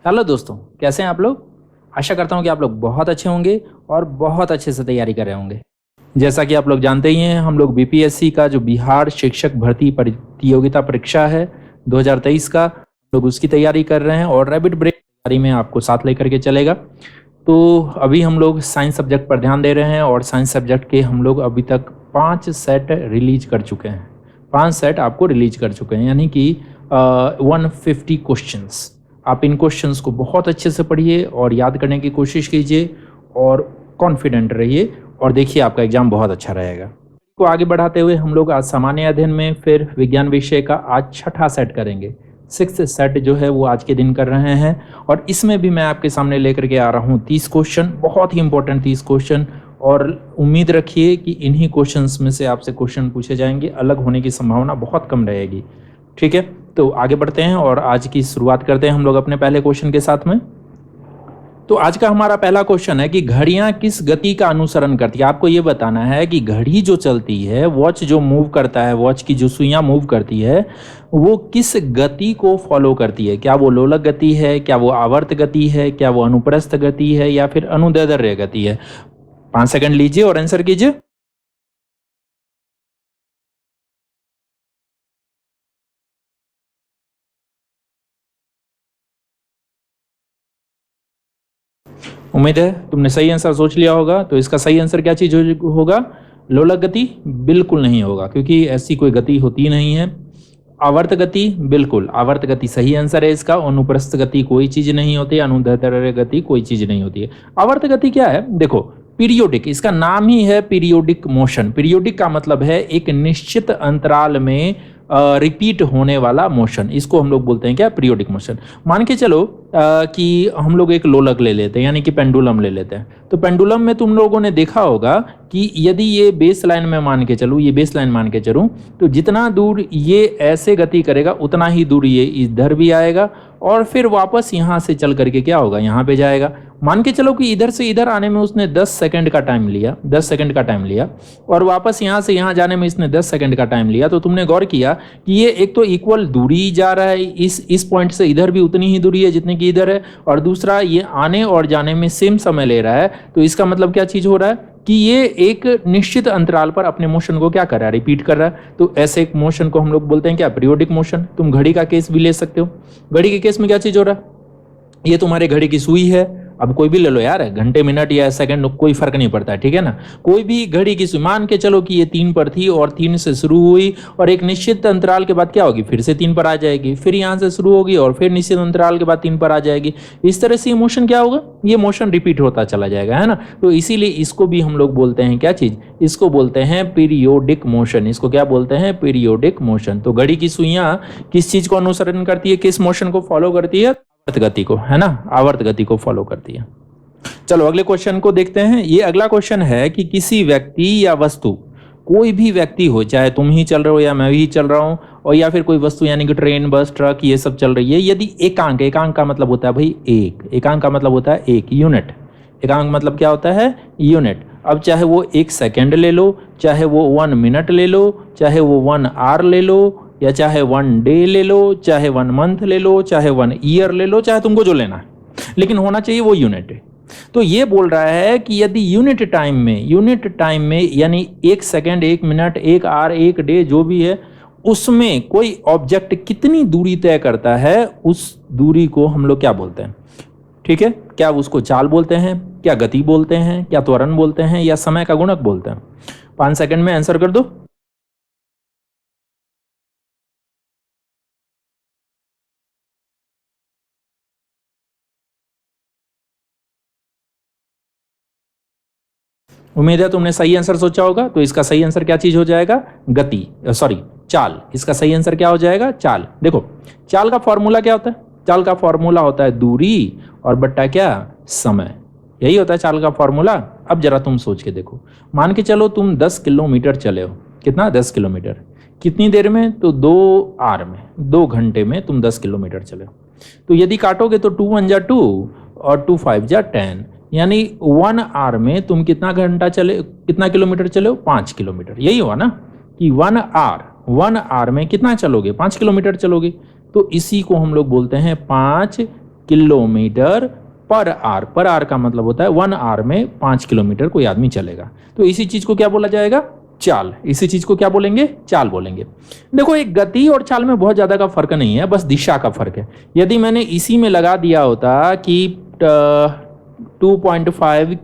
Hello दोस्तों, कैसे हैं आप लोग। आशा करता हूं कि आप लोग बहुत अच्छे होंगे और बहुत अच्छे से तैयारी कर रहे होंगे। जैसा कि आप लोग जानते ही हैं, हम लोग बीपीएससी का जो बिहार शिक्षक भर्ती प्रतियोगिता परीक्षा है 2023 का, लोग उसकी तैयारी कर रहे हैं और रैपिड ब्रेक तैयारी में आपको साथ लेकर के चलेगा। तो अभी हम लोग साइंस सब्जेक्ट पर ध्यान दे रहे हैं और साइंस सब्जेक्ट के हम लोग अभी तक 5 सेट रिलीज कर चुके हैं। 5 सेट आपको रिलीज कर चुके हैं, यानी कि 150 क्वेश्चंस। आप इन क्वेश्चंस को बहुत अच्छे से पढ़िए और याद करने की कोशिश कीजिए और कॉन्फिडेंट रहिए और देखिए आपका एग्जाम बहुत अच्छा रहेगा। को आगे बढ़ाते हुए हम लोग आज सामान्य अध्ययन में फिर विज्ञान विषय का आज छठा सेट करेंगे। 6th सेट जो है वो आज के दिन कर रहे हैं और इसमें भी मैं आपके सामने लेकर के आ रहा हूँ 30 क्वेश्चन, बहुत ही इंपॉर्टेंट 30 क्वेश्चन। और उम्मीद रखिए कि इन्हीं क्वेश्चंस में से आपसे क्वेश्चन पूछे जाएंगे, अलग होने की संभावना बहुत कम रहेगी। ठीक है, तो आगे बढ़ते हैं और आज की शुरुआत करते हैं हम लोग अपने पहले क्वेश्चन के साथ में। तो आज का हमारा पहला क्वेश्चन है कि घड़ियां किस गति का अनुसरण करती है। आपको ये बताना है कि घड़ी जो चलती है, वॉच जो मूव करता है, वॉच की जो सुइयां मूव करती है, वो किस गति को फॉलो करती है। क्या वो लोलक गति है, क्या वो आवर्त गति है, क्या वो अनुप्रस्थ गति है या फिर अनुदैर्ध्य गति है। 5 सेकंड लीजिए और आंसर कीजिए। उम्मीद है तुमने सही आंसर सोच लिया होगा। तो इसका सही आंसर क्या चीज होगा? लोलक गति बिल्कुल नहीं होगा, क्योंकि ऐसी कोई गति होती नहीं है। आवर्त गति, बिल्कुल आवर्त गति सही आंसर है इसका। अनुप्रस्थ गति कोई चीज नहीं होती, अनुदैर्ध्य गति कोई चीज नहीं होती है। आवर्त गति क्या है? देखो, पीरियोडिक, इसका नाम ही है पीरियोडिक मोशन। पीरियोडिक का मतलब है एक निश्चित अंतराल में रिपीट होने वाला मोशन, इसको हम लोग बोलते हैं क्या? Periodic motion. मान के चलो कि हम लोग एक लोलक ले लेते हैं, यानी कि पेंडुलम ले लेते हैं। तो पेंडुलम में तुम लोगों ने देखा होगा कि यदि ये बेस लाइन में मान के चलूँ, ये बेस लाइन मान के चलूँ, तो जितना दूर ये ऐसे गति करेगा उतना ही दूर ये इधर भी आएगा और फिर वापस यहाँ से चल करके क्या होगा, यहाँ पे जाएगा। मान के चलो कि इधर से इधर आने में उसने 10 सेकंड का टाइम लिया, 10 सेकंड का टाइम लिया और वापस यहाँ से यहाँ जाने में इसने 10 सेकंड का टाइम लिया। तो तुमने गौर किया कि ये एक तो इक्वल दूरी जा रहा है, इस पॉइंट से इधर भी उतनी ही दूरी है जितनी कि इधर है, और दूसरा ये आने और जाने में सेम समय ले रहा है। तो इसका मतलब क्या चीज हो रहा है कि ये एक निश्चित अंतराल पर अपने मोशन को क्या कर रहा है, रिपीट कर रहा है। तो ऐसे एक मोशन को हम लोग बोलते हैं क्या? Periodic motion. तुम घड़ी का केस भी ले सकते हो। घड़ी के केस में क्या चीज हो रहा है? ये तुम्हारे घड़ी की सुई है। अब कोई भी ले लो यार, घंटे मिनट या सेकंड कोई फर्क नहीं पड़ता है, ठीक है ना। कोई भी घड़ी की सुई, मान के चलो कि ये 3 पर थी और 3 से शुरू हुई और एक निश्चित अंतराल के बाद क्या होगी, फिर से 3 पर आ जाएगी, फिर यहाँ से शुरू होगी और फिर निश्चित अंतराल के बाद 3 पर आ जाएगी। इस तरह से ये मोशन क्या होगा, ये मोशन रिपीट होता चला जाएगा, है ना। तो इसीलिए इसको भी हम लोग बोलते हैं क्या चीज? इसको बोलते हैं पीरियोडिक मोशन। इसको क्या बोलते हैं? Periodic motion. तो घड़ी की सुइयां किस चीज को अनुसरण करती है, किस मोशन को फॉलो करती है? आवर्त गति को, है ना, आवर्त गति को फॉलो करती है। चलो अगले क्वेश्चन को देखते हैं। ये अगला क्वेश्चन है कि किसी व्यक्ति या वस्तु, कोई भी व्यक्ति हो, चाहे तुम ही चल रहे हो या मैं ही चल रहा हूं, और या फिर कोई वस्तु यानी कि ट्रेन, बस, ट्रक, ये सब चल रही है, यदि एकांक, एकांक का मतलब होता है भाई एक, एकांक का मतलब होता है एक, यूनिट। एकांक मतलब क्या होता है? यूनिट। अब चाहे वो 1 सेकेंड ले लो, चाहे वो 1 मिनट ले लो, चाहे वो 1 आवर ले लो, या चाहे 1 डे ले लो, चाहे 1 मंथ ले लो, चाहे 1 ईयर ले लो, चाहे तुमको जो लेना है, लेकिन होना चाहिए वो यूनिट है। तो ये बोल रहा है कि यदि यूनिट टाइम में यानी 1 सेकेंड, 1 मिनट, 1 आवर, 1 डे जो भी है, उसमें कोई ऑब्जेक्ट कितनी दूरी तय करता है, उस दूरी को हम लोग क्या बोलते हैं? ठीक है, क्या उसको चाल बोलते हैं, क्या गति बोलते हैं, क्या त्वरण बोलते हैं, या समय का गुणक बोलते हैं? 5 सेकंड में आंसर कर दो। उम्मीद है तुमने सही आंसर सोचा होगा। तो इसका सही आंसर क्या चीज हो जाएगा? गति, सॉरी चाल। इसका सही आंसर क्या हो जाएगा? चाल। देखो, चाल का फॉर्मूला क्या होता है? चाल का फॉर्मूला होता है दूरी और बट्टा क्या? समय। यही होता है चाल का फॉर्मूला। अब जरा तुम सोच के देखो, मान के चलो तुम 10 किलोमीटर चले हो। कितना? 10 किलोमीटर। कितनी देर में? तो 2 आवर में, 2 घंटे में तुम 10 किलोमीटर चले हो। तो यदि काटोगे तो 2 1 जा 2 और 2 5 जा 10, यानी 1 आवर में तुम कितना घंटा चले, कितना किलोमीटर चले हो? 5 किलोमीटर। यही हुआ ना कि 1 आवर में कितना चलोगे? 5 किलोमीटर चलोगे। तो इसी को हम लोग बोलते हैं 5 kilometre per our. Per hour का मतलब होता है 1 आवर में 5 किलोमीटर कोई आदमी चलेगा। तो इसी चीज को क्या बोला जाएगा? चाल। इसी चीज को क्या बोलेंगे? चाल बोलेंगे। देखो, एक गति और चाल में बहुत ज्यादा का फर्क नहीं है, बस दिशा का फर्क है। यदि मैंने इसी में लगा दिया होता कि 2.5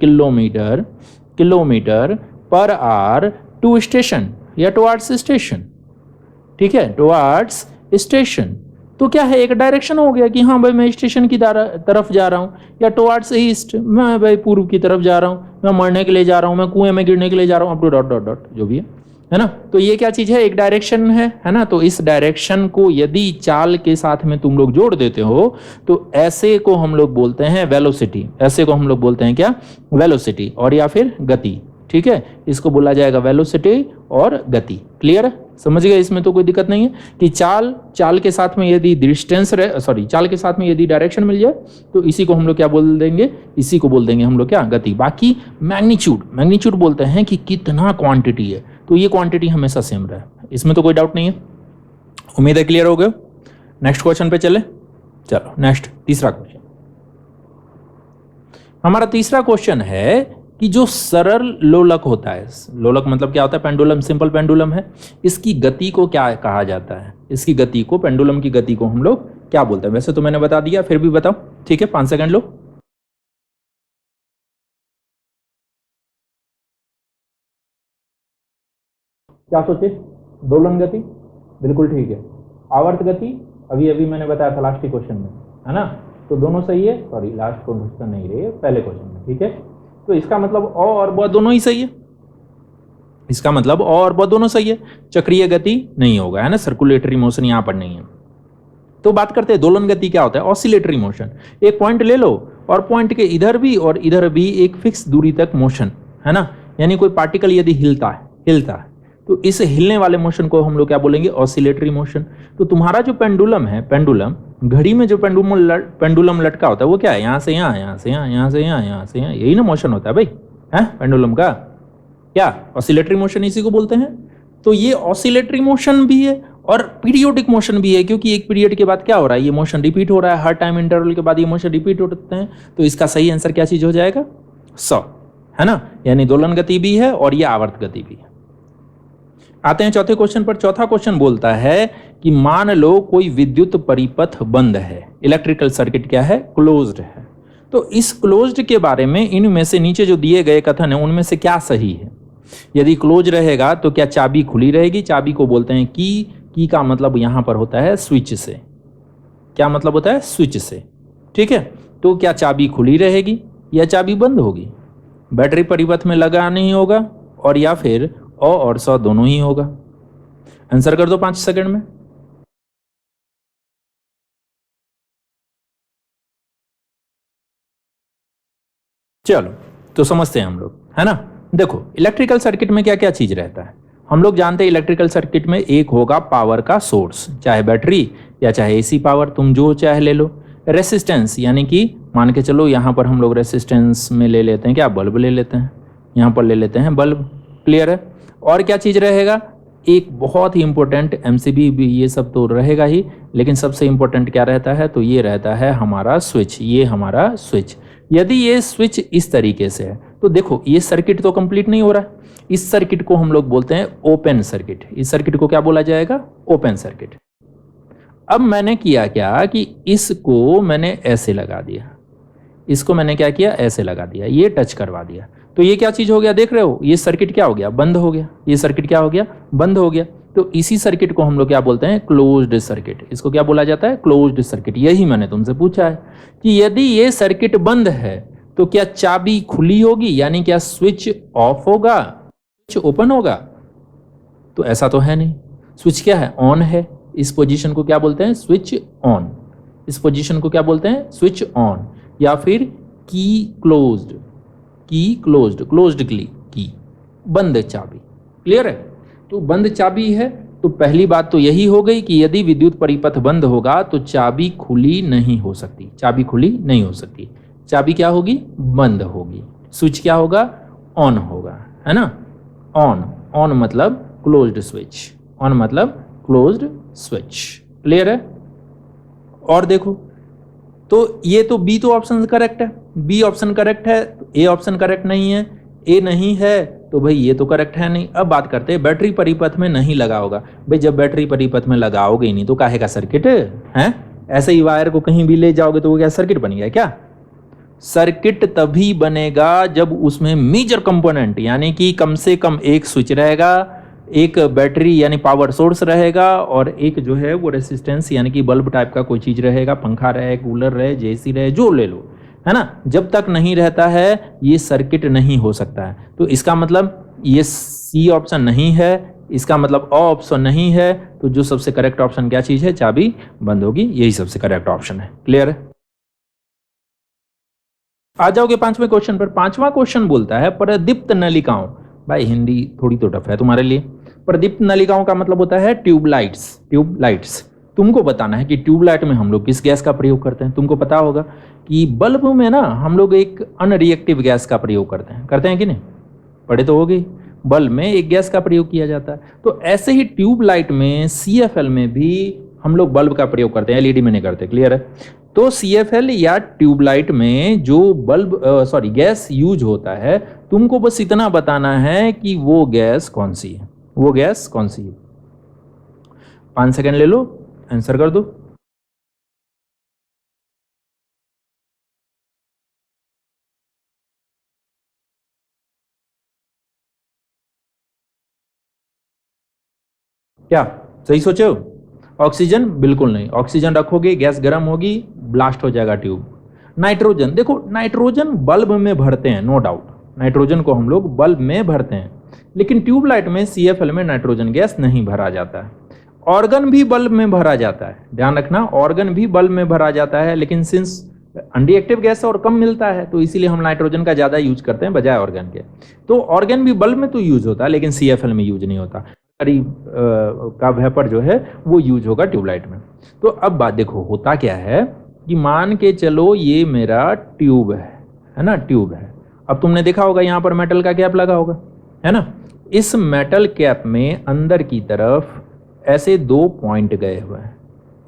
kilometre per hour to station या टुवार्ड्स स्टेशन, ठीक है, टुवार्ड्स स्टेशन, तो क्या है, एक डायरेक्शन हो गया कि हाँ भाई मैं स्टेशन की तरफ जा रहा हूँ, या टुवार्ड्स ईस्ट, मैं भाई पूर्व की तरफ जा रहा हूँ, मैं मरने के लिए जा रहा हूँ, मैं कुएं में गिरने के लिए जा रहा हूँ, up to dot dot dot जो भी है ना। तो ये क्या चीज है? एक डायरेक्शन है ना। तो इस डायरेक्शन को यदि चाल के साथ में तुम लोग जोड़ देते हो तो ऐसे को हम लोग बोलते हैं वेलोसिटी। ऐसे को हम लोग बोलते हैं क्या? वेलोसिटी, और या फिर गति, ठीक है। इसको बोला जाएगा वेलोसिटी और गति। क्लियर है? समझ गए? इसमें तो कोई दिक्कत नहीं है कि चाल के साथ में यदि डिस्टेंस चाल के साथ में यदि डायरेक्शन मिल जाए तो इसी को हम लोग क्या बोल देंगे? इसी को बोल देंगे हम लोग क्या? गति। बाकी मैग्नीट्यूड बोलते हैं कि कितना क्वांटिटी है, तो ये क्वांटिटी हमेशा सेम रहे, इसमें तो कोई डाउट नहीं है। उम्मीद है क्लियर हो गए। नेक्स्ट क्वेश्चन पे चले। चलो नेक्स्ट, तीसरा क्वेश्चन। हमारा तीसरा क्वेश्चन है कि जो सरल लोलक होता है, लोलक मतलब क्या होता है? पेंडुलम, सिंपल पेंडुलम है, इसकी गति को क्या कहा जाता है? इसकी गति को, पेंडुलम की गति को हम लोग क्या बोलते हैं? वैसे तो मैंने बता दिया, फिर भी बताओ, ठीक है, 5 सेकंड लो। क्या सोचे? दोलन गति, बिल्कुल ठीक है। आवर्त गति, अभी अभी मैंने बताया था लास्ट क्वेश्चन में, है ना। तो दोनों सही है, सॉरी लास्ट क्वेश्चन नहीं रहे, पहले क्वेश्चन में, ठीक है। तो इसका मतलब अ और ब दोनों ही सही है। इसका मतलब अ और ब दोनों सही है। चक्रीय गति नहीं होगा, है ना, सर्कुलेटरी मोशन यहां पर नहीं है। तो बात करते हैं दोलन गति क्या होता है? Oscillatory motion. एक पॉइंट ले लो और पॉइंट के इधर भी और इधर भी एक फिक्स दूरी तक मोशन, है ना। यानी कोई पार्टिकल यदि हिलता है तो इस हिलने वाले मोशन को हम लोग क्या बोलेंगे? Oscillatory motion. तो तुम्हारा जो पेंडुलम है, पेंडुलम घड़ी में जो पेंडुलम लटका होता है वो क्या है? यहाँ से यहाँ, यहाँ से यहाँ, यहाँ से यहाँ, यहाँ से यहाँ, यही ना मोशन होता है भाई, है पेंडुलम का। क्या? ऑसिलेटरी मोशन इसी को बोलते हैं। तो ये ऑसिलेटरी मोशन भी है और पीरियोडिक मोशन भी है, क्योंकि एक पीरियड के बाद क्या हो रहा है? ये मोशन रिपीट हो रहा है, हर टाइम इंटरवल के बाद ये मोशन रिपीट होते हैं। तो इसका सही आंसर क्या चीज हो जाएगा? 100, है ना। यानी दोलन गति भी है और ये आवर्त गति भी है। आते हैं चौथे क्वेश्चन पर। चौथा क्वेश्चन बोलता है कि मान लो कोई विद्युत परिपथ बंद है, इलेक्ट्रिकल सर्किट क्या है? क्लोज्ड है। तो इस क्लोज्ड के बारे में इनमें से नीचे जो दिए गए कथन है उनमें से क्या सही है? यदि क्लोज रहेगा तो क्या चाबी खुली रहेगी? चाबी को बोलते हैं की का मतलब यहां पर होता है स्विच से। क्या मतलब होता है? स्विच से, ठीक है। तो क्या चाबी खुली रहेगी या चाबी बंद होगी? बैटरी परिपथ में लगा नहीं होगा, और या फिर अ और स दोनों ही होगा। आंसर कर दो 5 सेकंड में। चलो तो समझते हैं हम लोग, है ना। देखो, इलेक्ट्रिकल सर्किट में क्या क्या चीज रहता है? हम लोग जानते हैं इलेक्ट्रिकल सर्किट में एक होगा पावर का सोर्स, चाहे बैटरी या चाहे एसी पावर, तुम जो चाहे ले लो। रेसिस्टेंस, यानी कि मान के चलो यहां पर हम लोग रेसिस्टेंस में ले लेते हैं क्या? बल्ब ले लेते हैं, यहां पर ले लेते हैं बल्ब। क्लियर है? और क्या चीज रहेगा? एक बहुत ही इंपॉर्टेंट, एमसीबी भी ये सब तो रहेगा ही, लेकिन सबसे इंपॉर्टेंट क्या रहता है? तो ये रहता है हमारा स्विच। ये हमारा स्विच, यदि ये स्विच इस तरीके से है तो देखो ये सर्किट तो कंप्लीट नहीं हो रहा है। इस सर्किट को हम लोग बोलते हैं ओपन सर्किट। इस सर्किट को क्या बोला जाएगा? Open circuit. अब मैंने किया क्या कि इसको मैंने ऐसे लगा दिया, इसको मैंने क्या किया? ऐसे लगा दिया, ये टच करवा दिया। तो ये क्या चीज हो गया? देख रहे हो, ये सर्किट क्या हो गया? बंद हो गया। ये सर्किट क्या हो गया? बंद हो गया। तो इसी सर्किट को हम लोग क्या बोलते हैं? Closed circuit. इसको क्या बोला जाता है? Closed circuit. यही मैंने तुमसे पूछा है कि यदि ये सर्किट बंद है तो क्या चाबी खुली होगी, यानी क्या स्विच ऑफ होगा, स्विच ओपन होगा? तो ऐसा तो है नहीं। स्विच क्या है? ऑन है। इस पोजीशन को क्या बोलते हैं? Switch on. इस पोजीशन को क्या बोलते हैं? स्विच ऑन, या फिर की क्लोज्ड, क्लोज्ड की, बंद चाबी। क्लियर है? तो बंद चाबी है, तो पहली बात तो यही हो गई कि यदि विद्युत परिपथ बंद होगा तो चाबी खुली नहीं हो सकती। चाबी खुली नहीं हो सकती। चाबी क्या होगी? बंद होगी। स्विच क्या होगा? ऑन होगा, है ना। ऑन मतलब क्लोज्ड स्विच, ऑन मतलब क्लोज्ड स्विच। क्लियर है? और देखो, तो ये तो बी तो ऑप्शन करेक्ट है, बी ऑप्शन करेक्ट है, ए ऑप्शन करेक्ट नहीं है, ए नहीं है तो भाई ये तो करेक्ट है नहीं। अब बात करते हैं बैटरी परिपथ में नहीं लगा होगा। भाई जब बैटरी परिपथ में लगाओगे ही नहीं तो काहे का सर्किट है? ऐसे ही वायर को कहीं भी ले जाओगे तो वो क्या सर्किट बन गया क्या? सर्किट तभी बनेगा जब उसमें मेजर कंपोनेंट यानी कि कम से कम एक स्विच रहेगा, एक बैटरी यानी पावर सोर्स रहेगा और एक जो है वो रेसिस्टेंस यानी कि बल्ब टाइप का कोई चीज रहेगा, पंखा रहे, कूलर रहे, जेसी रहे, जो ले लो, है ना। जब तक नहीं रहता है ये सर्किट नहीं हो सकता है। तो इसका मतलब ये सी ऑप्शन नहीं है, इसका मतलब ऑ ऑप्शन नहीं है। तो जो सबसे करेक्ट ऑप्शन क्या चीज है? चाबी बंद होगी, यही सबसे करेक्ट ऑप्शन है। क्लियर है? आ जाओगे पांचवें क्वेश्चन पर। पांचवा क्वेश्चन बोलता है प्रदीप्त नलिकाओं। भाई हिंदी थोड़ी तो टफ है तुम्हारे लिए। प्रदीप्त नलिकाओं का मतलब होता है ट्यूबलाइट्स। ट्यूबलाइट्स तुमको बताना है कि ट्यूबलाइट में हम लोग किस गैस का प्रयोग करते हैं। तुमको पता होगा कि बल्ब में ना हम लोग एक अनरिएक्टिव गैस का प्रयोग करते हैं कि नहीं? पढ़े तो होगे। बल्ब में एक गैस का प्रयोग किया जाता है। तो ऐसे ही ट्यूबलाइट में CFL में भी हम लोग बल्ब का प्रयोग करते हैं, LED में नहीं करते। क्लियर है? तो CFL या ट्यूबलाइट में जो गैस यूज होता है, तुमको बस इतना बताना है कि वो गैस कौन सी है। वो गैस कौन सी है? 5 सेकंड ले लो, आंसर कर दो। क्या सही सोचे हो? ऑक्सीजन बिल्कुल नहीं। ऑक्सीजन रखोगे गैस गर्म होगी, ब्लास्ट हो जाएगा ट्यूब। नाइट्रोजन, देखो नाइट्रोजन बल्ब में भरते हैं, नो डाउट नाइट्रोजन को हम लोग बल्ब में भरते हैं, लेकिन ट्यूबलाइट में CFL में नाइट्रोजन गैस नहीं भरा जाता है। ऑर्गन भी बल्ब में भरा जाता है, ध्यान रखना, ऑर्गन भी बल्ब में भरा जाता है, लेकिन सिंस अनरिएक्टिव गैस और कम मिलता है तो इसीलिए हम नाइट्रोजन का ज्यादा यूज करते हैं बजाय ऑर्गन के। तो ऑर्गन भी बल्ब में तो यूज होता है लेकिन CFL में यूज नहीं होता। करीब का वेपर जो है वो यूज होगा ट्यूबलाइट में। तो अब बात देखो, होता क्या है कि मान के चलो ये मेरा ट्यूब है ना, ट्यूब है। अब तुमने देखा होगा यहाँ पर मेटल का कैप लगा होगा, है ना। इस मेटल कैप में अंदर की तरफ ऐसे 2 पॉइंट गए हुए हैं,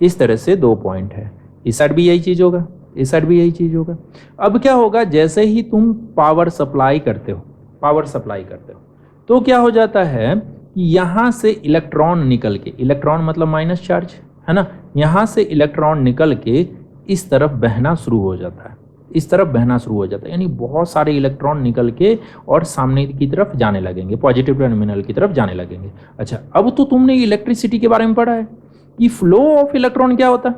इस तरह से 2 पॉइंट है। इस साइड भी यही चीज होगा, इस साइड भी यही चीज होगा। अब क्या होगा, जैसे ही तुम पावर सप्लाई करते हो तो क्या हो जाता है कि यहां से इलेक्ट्रॉन निकल के, इलेक्ट्रॉन मतलब माइनस चार्ज, है ना, यहां से इलेक्ट्रॉन निकल के इस तरफ बहना शुरू हो जाता है, इस तरफ बहना शुरू हो जाता है। यानी बहुत सारे इलेक्ट्रॉन निकल के और सामने की तरफ जाने लगेंगे, पॉजिटिव टर्मिनल की तरफ जाने लगेंगे। अच्छा, अब तो तुमने इलेक्ट्रिसिटी के बारे में पढ़ा है कि फ्लो ऑफ इलेक्ट्रॉन क्या होता है।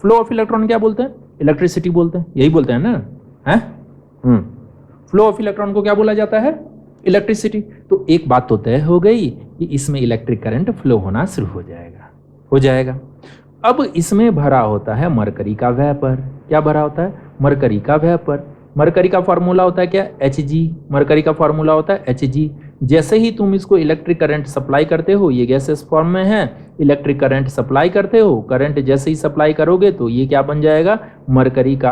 फ्लो ऑफ इलेक्ट्रॉन क्या बोलते हैं? इलेक्ट्रिसिटी बोलते हैं, यही बोलते हैं ना, है। फ्लो ऑफ इलेक्ट्रॉन को क्या बोला जाता है? इलेक्ट्रिसिटी। तो एक बात तो तय हो गई कि इसमें इलेक्ट्रिक करंट फ्लो होना शुरू हो जाएगा। अब इसमें भरा होता है मरकरी का वेपर। क्या भरा होता है? मरकरी का वेपर। मरकरी का फॉर्मूला होता है क्या? Hg। मरकरी का फॉर्मूला होता है Hg। जैसे ही तुम इसको इलेक्ट्रिक करंट सप्लाई करते हो, ये गैसेस फॉर्म में है, इलेक्ट्रिक करंट सप्लाई करते हो, करंट जैसे ही सप्लाई करोगे तो ये क्या बन जाएगा? मरकरी का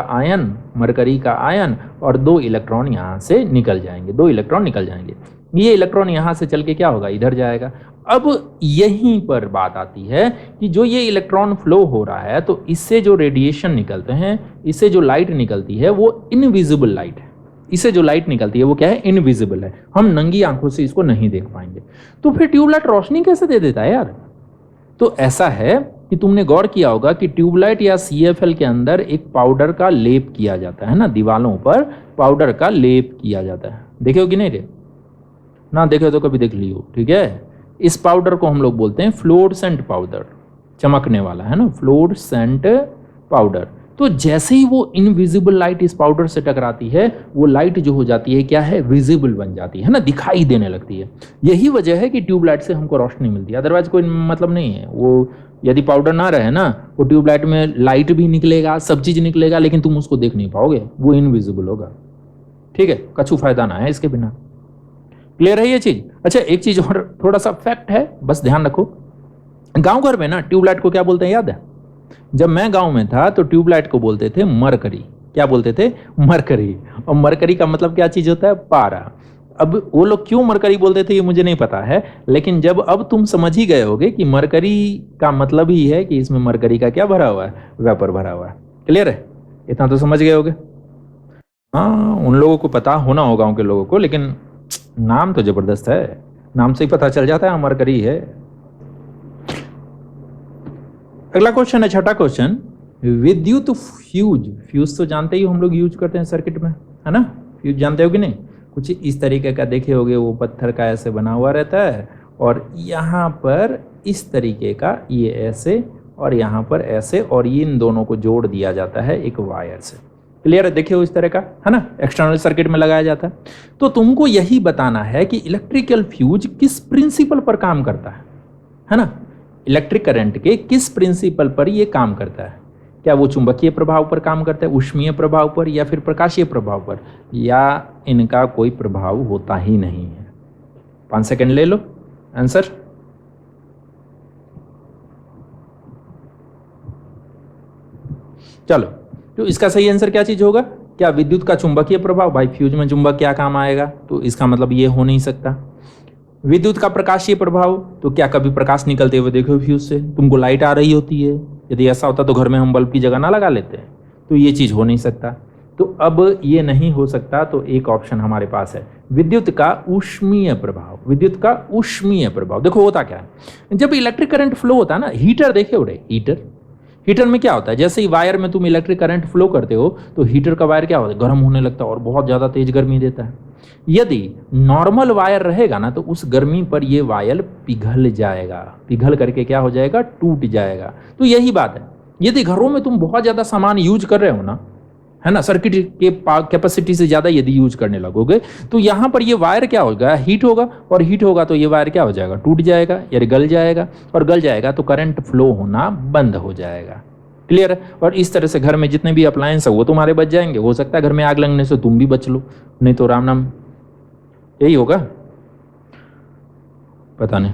आयन और 2 इलेक्ट्रॉन यहाँ से निकल जाएंगे, 2 इलेक्ट्रॉन निकल जाएंगे। ये इलेक्ट्रॉन यहाँ से चल के क्या होगा? इधर जाएगा। अब यहीं पर बात आती है कि जो ये इलेक्ट्रॉन फ्लो हो रहा है तो इससे जो रेडिएशन निकलते हैं, इससे जो लाइट निकलती है वो इनविजिबल लाइट है। इससे जो लाइट निकलती है वो क्या है? इनविजिबल है, हम नंगी आंखों से इसको नहीं देख पाएंगे। तो फिर ट्यूबलाइट रोशनी कैसे दे देता है यार? तो ऐसा है कि तुमने गौर किया होगा कि ट्यूबलाइट या CFL के अंदर एक पाउडर का लेप किया जाता है ना, दीवालों पर पाउडर का लेप किया जाता है। देखे हो कि नहीं रे? ना देखे तो कभी देख लियो, ठीक है। इस पाउडर को हम लोग बोलते हैं फ्लोरोसेंट पाउडर, चमकने वाला, है ना, फ्लोरोसेंट पाउडर। तो जैसे ही वो इनविजिबल लाइट इस पाउडर से टकराती है, वो लाइट जो हो जाती है क्या है? विजिबल बन जाती है ना, दिखाई देने लगती है। यही वजह है कि ट्यूबलाइट से हमको रोशनी मिलती है, अदरवाइज कोई मतलब नहीं है। वो यदि पाउडर ना रहे ना, वो ट्यूबलाइट में लाइट भी निकलेगा, सब चीज निकलेगा, लेकिन तुम उसको देख नहीं पाओगे, वो इनविजिबल होगा। ठीक है, कछु फायदा ना है इसके बिना। क्लियर है ये चीज? अच्छा, एक चीज और थोड़ा सा फैक्ट है, बस ध्यान रखो। गांव घर में ना ट्यूबलाइट को क्या बोलते हैं याद है? जब मैं गांव में था तो ट्यूबलाइट को बोलते थे मरकरी। क्या बोलते थे? मरकरी। और मरकरी का मतलब क्या चीज होता है? पारा। अब वो लोग क्यों मरकरी बोलते थे ये मुझे नहीं पता है, लेकिन जब अब तुम समझ ही गए होगे कि मरकरी का मतलब ही है कि इसमें मरकरी का क्या भरा हुआ है? वेपर भरा हुआ है। क्लियर है? इतना तो समझ गए होगे। हाँ, उन लोगों को पता होना होगा, उनके लोगों को, लेकिन नाम तो जबरदस्त है, नाम से ही पता चल जाता है अमरकरी है। अगला क्वेश्चन है, छठा क्वेश्चन, विद्युत फ्यूज। फ्यूज तो जानते ही हम लोग यूज करते हैं सर्किट में, है ना? फ्यूज जानते हो कि नहीं? कुछ इस तरीके का देखे होगे, वो पत्थर का ऐसे बना हुआ रहता है और यहाँ पर इस तरीके का ये ऐसे और यहाँ पर ऐसे, और इन दोनों को जोड़ दिया जाता है एक वायर से। क्लियर है? देखे हो इस तरह का, है ना? एक्सटर्नल सर्किट में लगाया जाता है। तो तुमको यही बताना है कि इलेक्ट्रिकल फ्यूज किस प्रिंसिपल पर काम करता है ना? इलेक्ट्रिक करंट के किस प्रिंसिपल पर ये काम करता है? क्या वो चुंबकीय प्रभाव पर काम करता है, ऊष्मीय प्रभाव पर, या फिर प्रकाशीय प्रभाव पर, या इनका कोई प्रभाव होता ही नहीं है? 5 सेकंड ले लो आंसर। चलो, तो इसका सही आंसर क्या चीज होगा? क्या विद्युत का चुंबकीय प्रभाव? भाई फ्यूज में चुंबक क्या काम आएगा, तो इसका मतलब ये हो नहीं सकता। विद्युत का प्रकाशीय प्रभाव, तो क्या कभी प्रकाश निकलते हुए देखो फ्यूज से? तुमको लाइट आ रही होती है, यदि ऐसा होता तो घर में हम बल्ब की जगह ना लगा लेते, तो ये चीज हो नहीं सकता। तो अब ये नहीं हो सकता, तो एक ऑप्शन हमारे पास है विद्युत का ऊष्मीय प्रभाव। विद्युत का ऊष्मीय प्रभाव देखो होता क्या है, जब इलेक्ट्रिक करंट फ्लो होता है ना, हीटर देखे हो रे, हीटर में क्या होता है, जैसे ही वायर में तुम इलेक्ट्रिक करंट फ्लो करते हो तो हीटर का वायर क्या होता है, गर्म होने लगता है और बहुत ज़्यादा तेज गर्मी देता है। यदि नॉर्मल वायर रहेगा ना, तो उस गर्मी पर ये वायर पिघल जाएगा, पिघल करके क्या हो जाएगा, टूट जाएगा। तो यही बात है, यदि घरों में तुम बहुत ज़्यादा सामान यूज कर रहे हो ना, है ना, सर्किट के कैपेसिटी से ज़्यादा यदि यूज करने लगोगे, तो यहाँ पर ये वायर क्या होगा, हीट होगा, और हीट होगा तो ये वायर क्या हो जाएगा, टूट जाएगा, यानी गल जाएगा, और गल जाएगा तो करंट फ्लो होना बंद हो जाएगा। क्लियर है? और इस तरह से घर में जितने भी अप्लायंस है वो तुम्हारे बच जाएंगे। हो सकता है घर में आग लगने से तुम भी बच लो, नहीं तो राम नाम यही होगा, पता नहीं।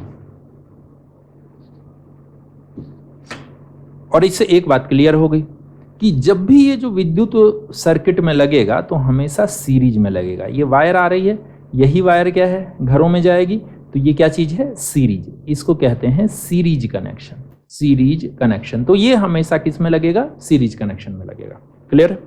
और इससे एक बात क्लियर हो गई कि जब भी ये जो विद्युत सर्किट में लगेगा तो हमेशा सीरीज में लगेगा। ये वायर आ रही है, यही वायर क्या है, घरों में जाएगी, तो ये क्या चीज है, सीरीज। इसको कहते हैं सीरीज कनेक्शन, सीरीज कनेक्शन। तो ये हमेशा किस में लगेगा, सीरीज कनेक्शन में लगेगा। क्लियर?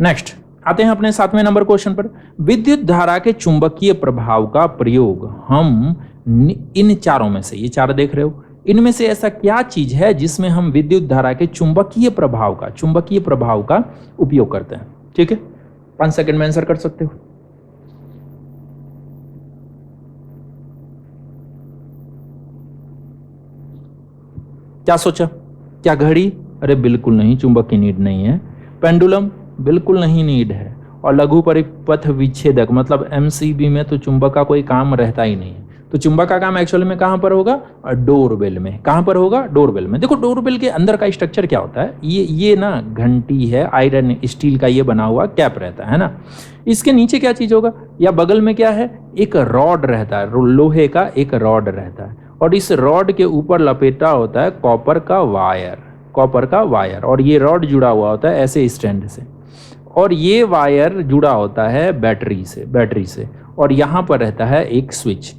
नेक्स्ट आते हैं अपने 7वें नंबर क्वेश्चन पर। विद्युत धारा के चुंबकीय प्रभाव का प्रयोग हम इन चारों में से, ये चार देख रहे हो, इनमें से ऐसा क्या चीज है जिसमें हम विद्युत धारा के चुंबकीय प्रभाव का उपयोग करते हैं? ठीक है, 5 सेकंड में आंसर कर सकते हो। क्या सोचा? क्या घड़ी? अरे बिल्कुल नहीं, चुंबक की नीड नहीं है। पेंडुलम? बिल्कुल नहीं नीड है। और लघु परिपथ विच्छेदक मतलब एमसीबी में तो चुंबक का कोई काम रहता ही नहीं है। तो चुंबक का काम एक्चुअली में कहां पर होगा, डोरबेल में। कहां पर होगा, डोरबेल में। देखो डोरबेल के अंदर का स्ट्रक्चर क्या होता है, ये ना घंटी है, आयरन स्टील का ये बना हुआ कैप रहता है ना। इसके नीचे क्या चीज होगा, या बगल में क्या है, एक रॉड रहता है, लोहे का एक रॉड रहता है, और इस रॉड के ऊपर लपेटा होता है कॉपर का वायर, और ये रॉड जुड़ा हुआ होता है ऐसे स्टैंड से, और ये वायर जुड़ा होता है बैटरी से, और यहाँ पर रहता है एक स्विच।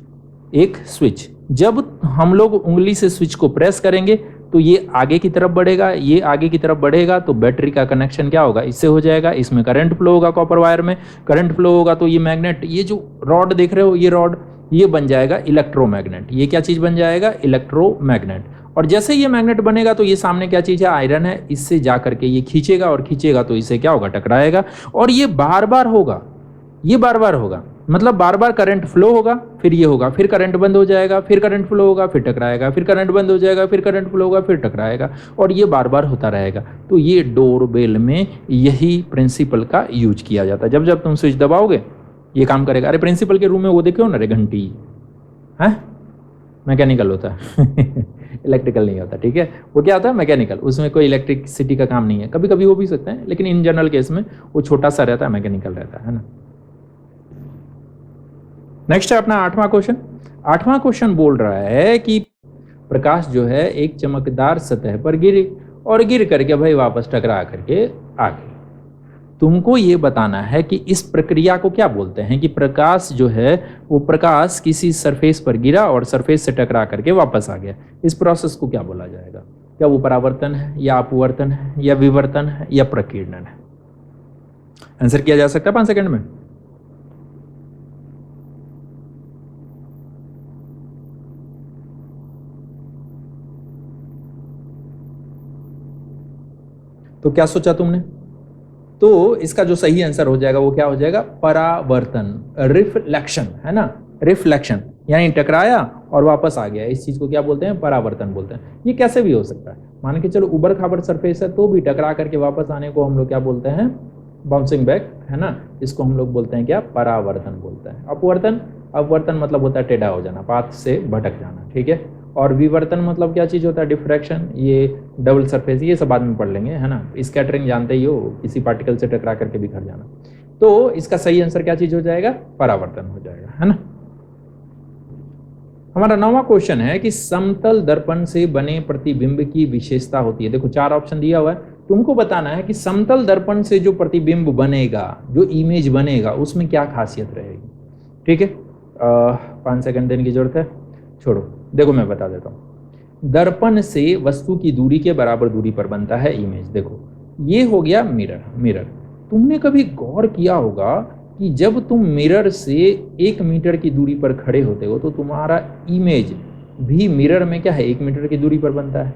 जब हम लोग उंगली से स्विच को प्रेस करेंगे तो ये आगे की तरफ बढ़ेगा, तो बैटरी का कनेक्शन क्या होगा, इससे हो जाएगा। इसमें करंट फ्लो होगा, कॉपर वायर में करंट फ्लो होगा, तो ये मैग्नेट, ये जो रॉड देख रहे हो, ये रॉड ये बन जाएगा इलेक्ट्रोमैग्नेट। ये क्या चीज बन जाएगा, इलेक्ट्रोमैग्नेट। और जैसे ये मैग्नेट बनेगा तो ये सामने क्या चीज है, आयरन है, इससे जा करके ये खींचेगा तो इससे क्या होगा, टकराएगा, और ये बार बार होगा, मतलब बार बार करंट फ्लो होगा, फिर ये होगा, फिर करंट बंद हो जाएगा, फिर करंट फ्लो होगा, फिर टकराएगा, फिर करंट बंद हो जाएगा, फिर करंट फ्लो होगा, फिर टकराएगा, और ये बार बार होता रहेगा। तो ये डोरबेल में यही प्रिंसिपल का यूज किया जाता है। जब तुम स्विच दबाओगे ये काम करेगा। अरे प्रिंसिपल के रूम में वो देखो ना रे, घंटी है, मैकेनिकल होता है इलेक्ट्रिकल नहीं होता, ठीक है, वो क्या होता है, मैकेनिकल। उसमें कोई इलेक्ट्रिसिटी का काम नहीं है, कभी कभी हो भी सकता है, लेकिन इन जनरल केस में वो छोटा सा रहता है, मैकेनिकल रहता है ना। नेक्स्ट है अपना 8वां क्वेश्चन। 8वां क्वेश्चन बोल रहा है कि प्रकाश जो है एक चमकदार सतह पर गिरी और गिर करके भाई वापस टकरा करके आ गई। तुमको ये बताना है कि इस प्रक्रिया को क्या बोलते हैं, कि प्रकाश जो है वो प्रकाश किसी सरफेस पर गिरा और सरफेस से टकरा करके वापस आ गया, इस प्रोसेस को क्या बोला जाएगा? क्या वो परावर्तन है या अपवर्तन है या विवर्तन है या प्रकीर्णन है? आंसर किया जा सकता है 5 सेकंड में। तो क्या सोचा तुमने? तो इसका जो सही आंसर हो जाएगा वो क्या हो जाएगा? परावर्तन, रिफ्लेक्शन, है ना, रिफ्लेक्शन, यानी टकराया और वापस आ गया, इस चीज को क्या बोलते हैं? परावर्तन बोलते हैं। ये कैसे भी हो सकता है, मान के चलो उबड़ खाबड़ सरफेस है तो भी टकरा करके वापस आने को हम लोग क्या बोलते हैं? बाउंसिंग बैक, है ना, इसको हम लोग बोलते हैं क्या? परावर्तन बोलते हैं। अपवर्तन, अपवर्तन मतलब होता है टेढ़ा हो जाना, पाथ से भटक जाना, ठीक है। और विवर्तन मतलब क्या चीज होता है? डिफ्रैक्शन, ये डबल सरफेस, ये सब बाद में पढ़ लेंगे, है ना। स्कैटरिंग जानते ही हो, किसी पार्टिकल से टकरा करके बिखर जाना। तो इसका सही आंसर क्या चीज हो जाएगा? परावर्तन हो जाएगा, है ना। हमारा 9वां क्वेश्चन है कि समतल दर्पण से बने प्रतिबिंब की विशेषता होती है। देखो 4 ऑप्शन दिया हुआ है, तुमको बताना है कि समतल दर्पण से जो प्रतिबिंब बनेगा, जो इमेज बनेगा, उसमें क्या खासियत रहेगी, ठीक है। 5 सेकंड देने की जरूरत है, छोड़ो, देखो मैं बता देता हूँ। दर्पण से वस्तु की दूरी के बराबर दूरी पर बनता है इमेज। देखो ये हो गया मिरर। मिरर, तुमने कभी गौर किया होगा कि जब तुम मिरर से 1 मीटर की दूरी पर खड़े होते हो तो तुम्हारा इमेज भी मिरर में क्या है? 1 मीटर की दूरी पर बनता है।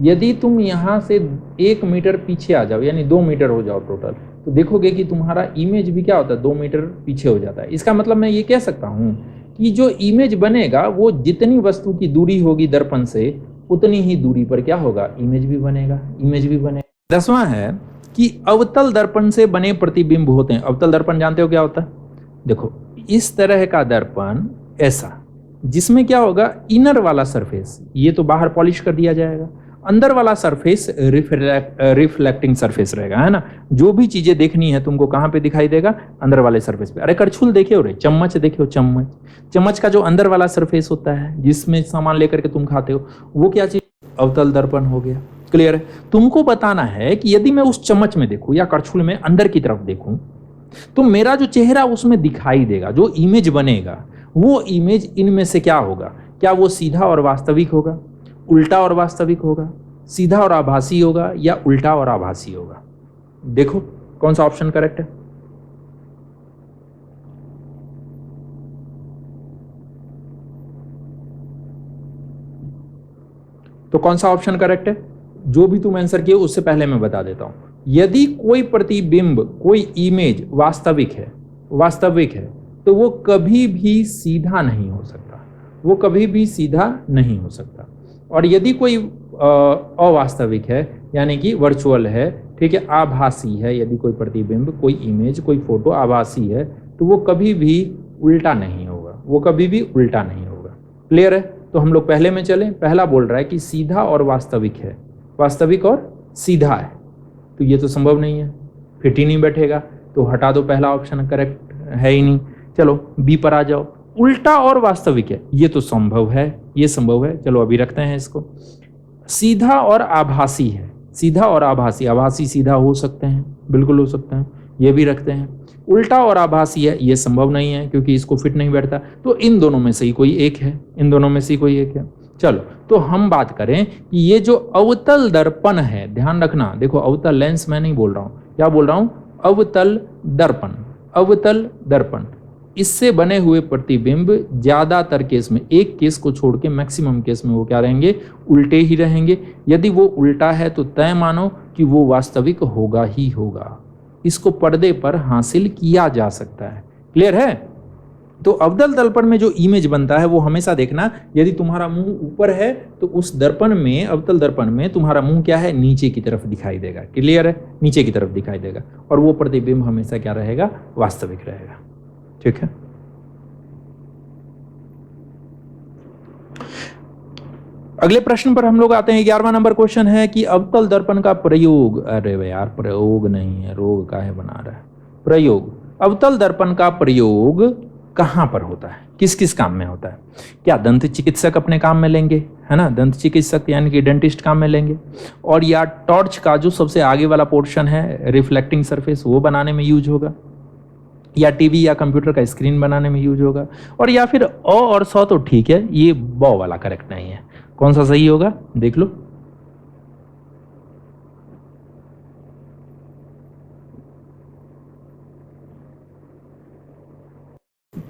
यदि तुम यहाँ से 1 मीटर पीछे आ जाओ, यानी 2 मीटर हो जाओ टोटल, तो देखोगे कि तुम्हारा इमेज भी क्या होता है? 2 मीटर पीछे हो जाता है। इसका मतलब मैं ये कह सकता हूँ कि जो इमेज बनेगा वो जितनी वस्तु की दूरी होगी दर्पण से, उतनी ही दूरी पर क्या होगा? इमेज भी बनेगा, इमेज भी बनेगा। 10वां है कि अवतल दर्पण से बने प्रतिबिंब होते हैं। अवतल दर्पण जानते हो क्या होता है? देखो इस तरह का दर्पण ऐसा, जिसमें क्या होगा? इनर वाला सरफेस ये तो बाहर पॉलिश कर दिया जाएगा, अंदर वाला सरफेस रिफ्लेक्टिंग सरफेस रहेगा, है ना। जो भी चीजें देखनी है तुमको कहाँ पे दिखाई देगा? अंदर वाले सरफेस पे। अरे करछुल देखे हो रे, चम्मच देखे हो, चम्मच, चम्मच का जो अंदर वाला सरफेस होता है जिसमें सामान लेकर के तुम खाते हो, वो क्या चीज? अवतल दर्पण हो गया। क्लियर है? तुमको बताना है कि यदि मैं उस चम्मच में देखूं या करछुल में अंदर की तरफ देखूं तो मेरा जो चेहरा उसमें दिखाई देगा, जो इमेज बनेगा, वो इमेज इनमें से क्या होगा? क्या वो सीधा और वास्तविक होगा, उल्टा और वास्तविक होगा, सीधा और आभासी होगा, या उल्टा और आभासी होगा? देखो कौन सा ऑप्शन करेक्ट है। तो कौन सा ऑप्शन करेक्ट है? जो भी तुम आंसर किए उससे पहले मैं बता देता हूं, यदि कोई प्रतिबिंब, कोई इमेज वास्तविक है, वास्तविक है, तो वो कभी भी सीधा नहीं हो सकता, वो कभी भी सीधा नहीं हो सकता। और यदि कोई अवास्तविक है, यानी कि वर्चुअल है, ठीक है, आभासी है, यदि कोई प्रतिबिंब, कोई इमेज, कोई फोटो आभासी है, तो वो कभी भी उल्टा नहीं होगा, वो कभी भी उल्टा नहीं होगा। क्लियर है? तो हम लोग पहले में चलें। पहला बोल रहा है कि सीधा और वास्तविक है, वास्तविक और सीधा है, तो ये तो संभव नहीं है, फिट ही नहीं बैठेगा, तो हटा दो, पहला ऑप्शन करेक्ट है ही नहीं। चलो बी पर आ जाओ, उल्टा और वास्तविक है, ये तो संभव है, ये संभव है। चलो अभी रखते हैं इसको। सीधा और आभासी है, सीधा और आभासी, आभासी सीधा हो सकते हैं, बिल्कुल हो सकते हैं, ये भी रखते हैं। उल्टा और आभासी है, ये संभव नहीं है क्योंकि इसको फिट नहीं बैठता, तो इन दोनों में से ही कोई एक है, इन दोनों में से ही कोई एक है। चलो तो हम बात करें कि ये जो अवतल दर्पण है, ध्यान रखना, देखो अवतल लेंस मैं नहीं बोल रहा हूं, क्या बोल रहा हूं? अवतल दर्पण, अवतल दर्पण, इससे बने हुए प्रतिबिंब ज्यादातर केस में, एक केस को छोड़ के मैक्सिमम केस में वो क्या रहेंगे? उल्टे ही रहेंगे। यदि वो उल्टा है तो तय मानो कि वो वास्तविक होगा ही होगा, इसको पर्दे पर हासिल किया जा सकता है। क्लियर है? तो अवतल दर्पण में जो इमेज बनता है वो हमेशा देखना, यदि तुम्हारा मुंह ऊपर है तो उस दर्पण में, अवतल दर्पण में तुम्हारा मुंह क्या है? नीचे की तरफ दिखाई देगा। क्लियर है? नीचे की तरफ दिखाई देगा, और वो प्रतिबिंब हमेशा क्या रहेगा? वास्तविक रहेगा। ठीक है? अगले प्रश्न पर हम लोग आते हैं। 11वां नंबर क्वेश्चन है कि अवतल दर्पण का प्रयोग, अरे यार प्रयोग नहीं है, रोग काहे बना रहा है, प्रयोग, अवतल दर्पण का प्रयोग कहां पर होता है, किस किस काम में होता है? क्या दंत चिकित्सक अपने काम में लेंगे, है ना, दंत चिकित्सक यानी कि डेंटिस्ट काम में लेंगे, और या टॉर्च का जो सबसे आगे वाला पोर्शन है रिफ्लेक्टिंग सरफेस, वो बनाने में यूज होगा, या टीवी या कंप्यूटर का स्क्रीन बनाने में यूज होगा, और या फिर अ और स तो ठीक है, ये ब वाला करेक्ट नहीं है। कौन सा सही होगा देख लो।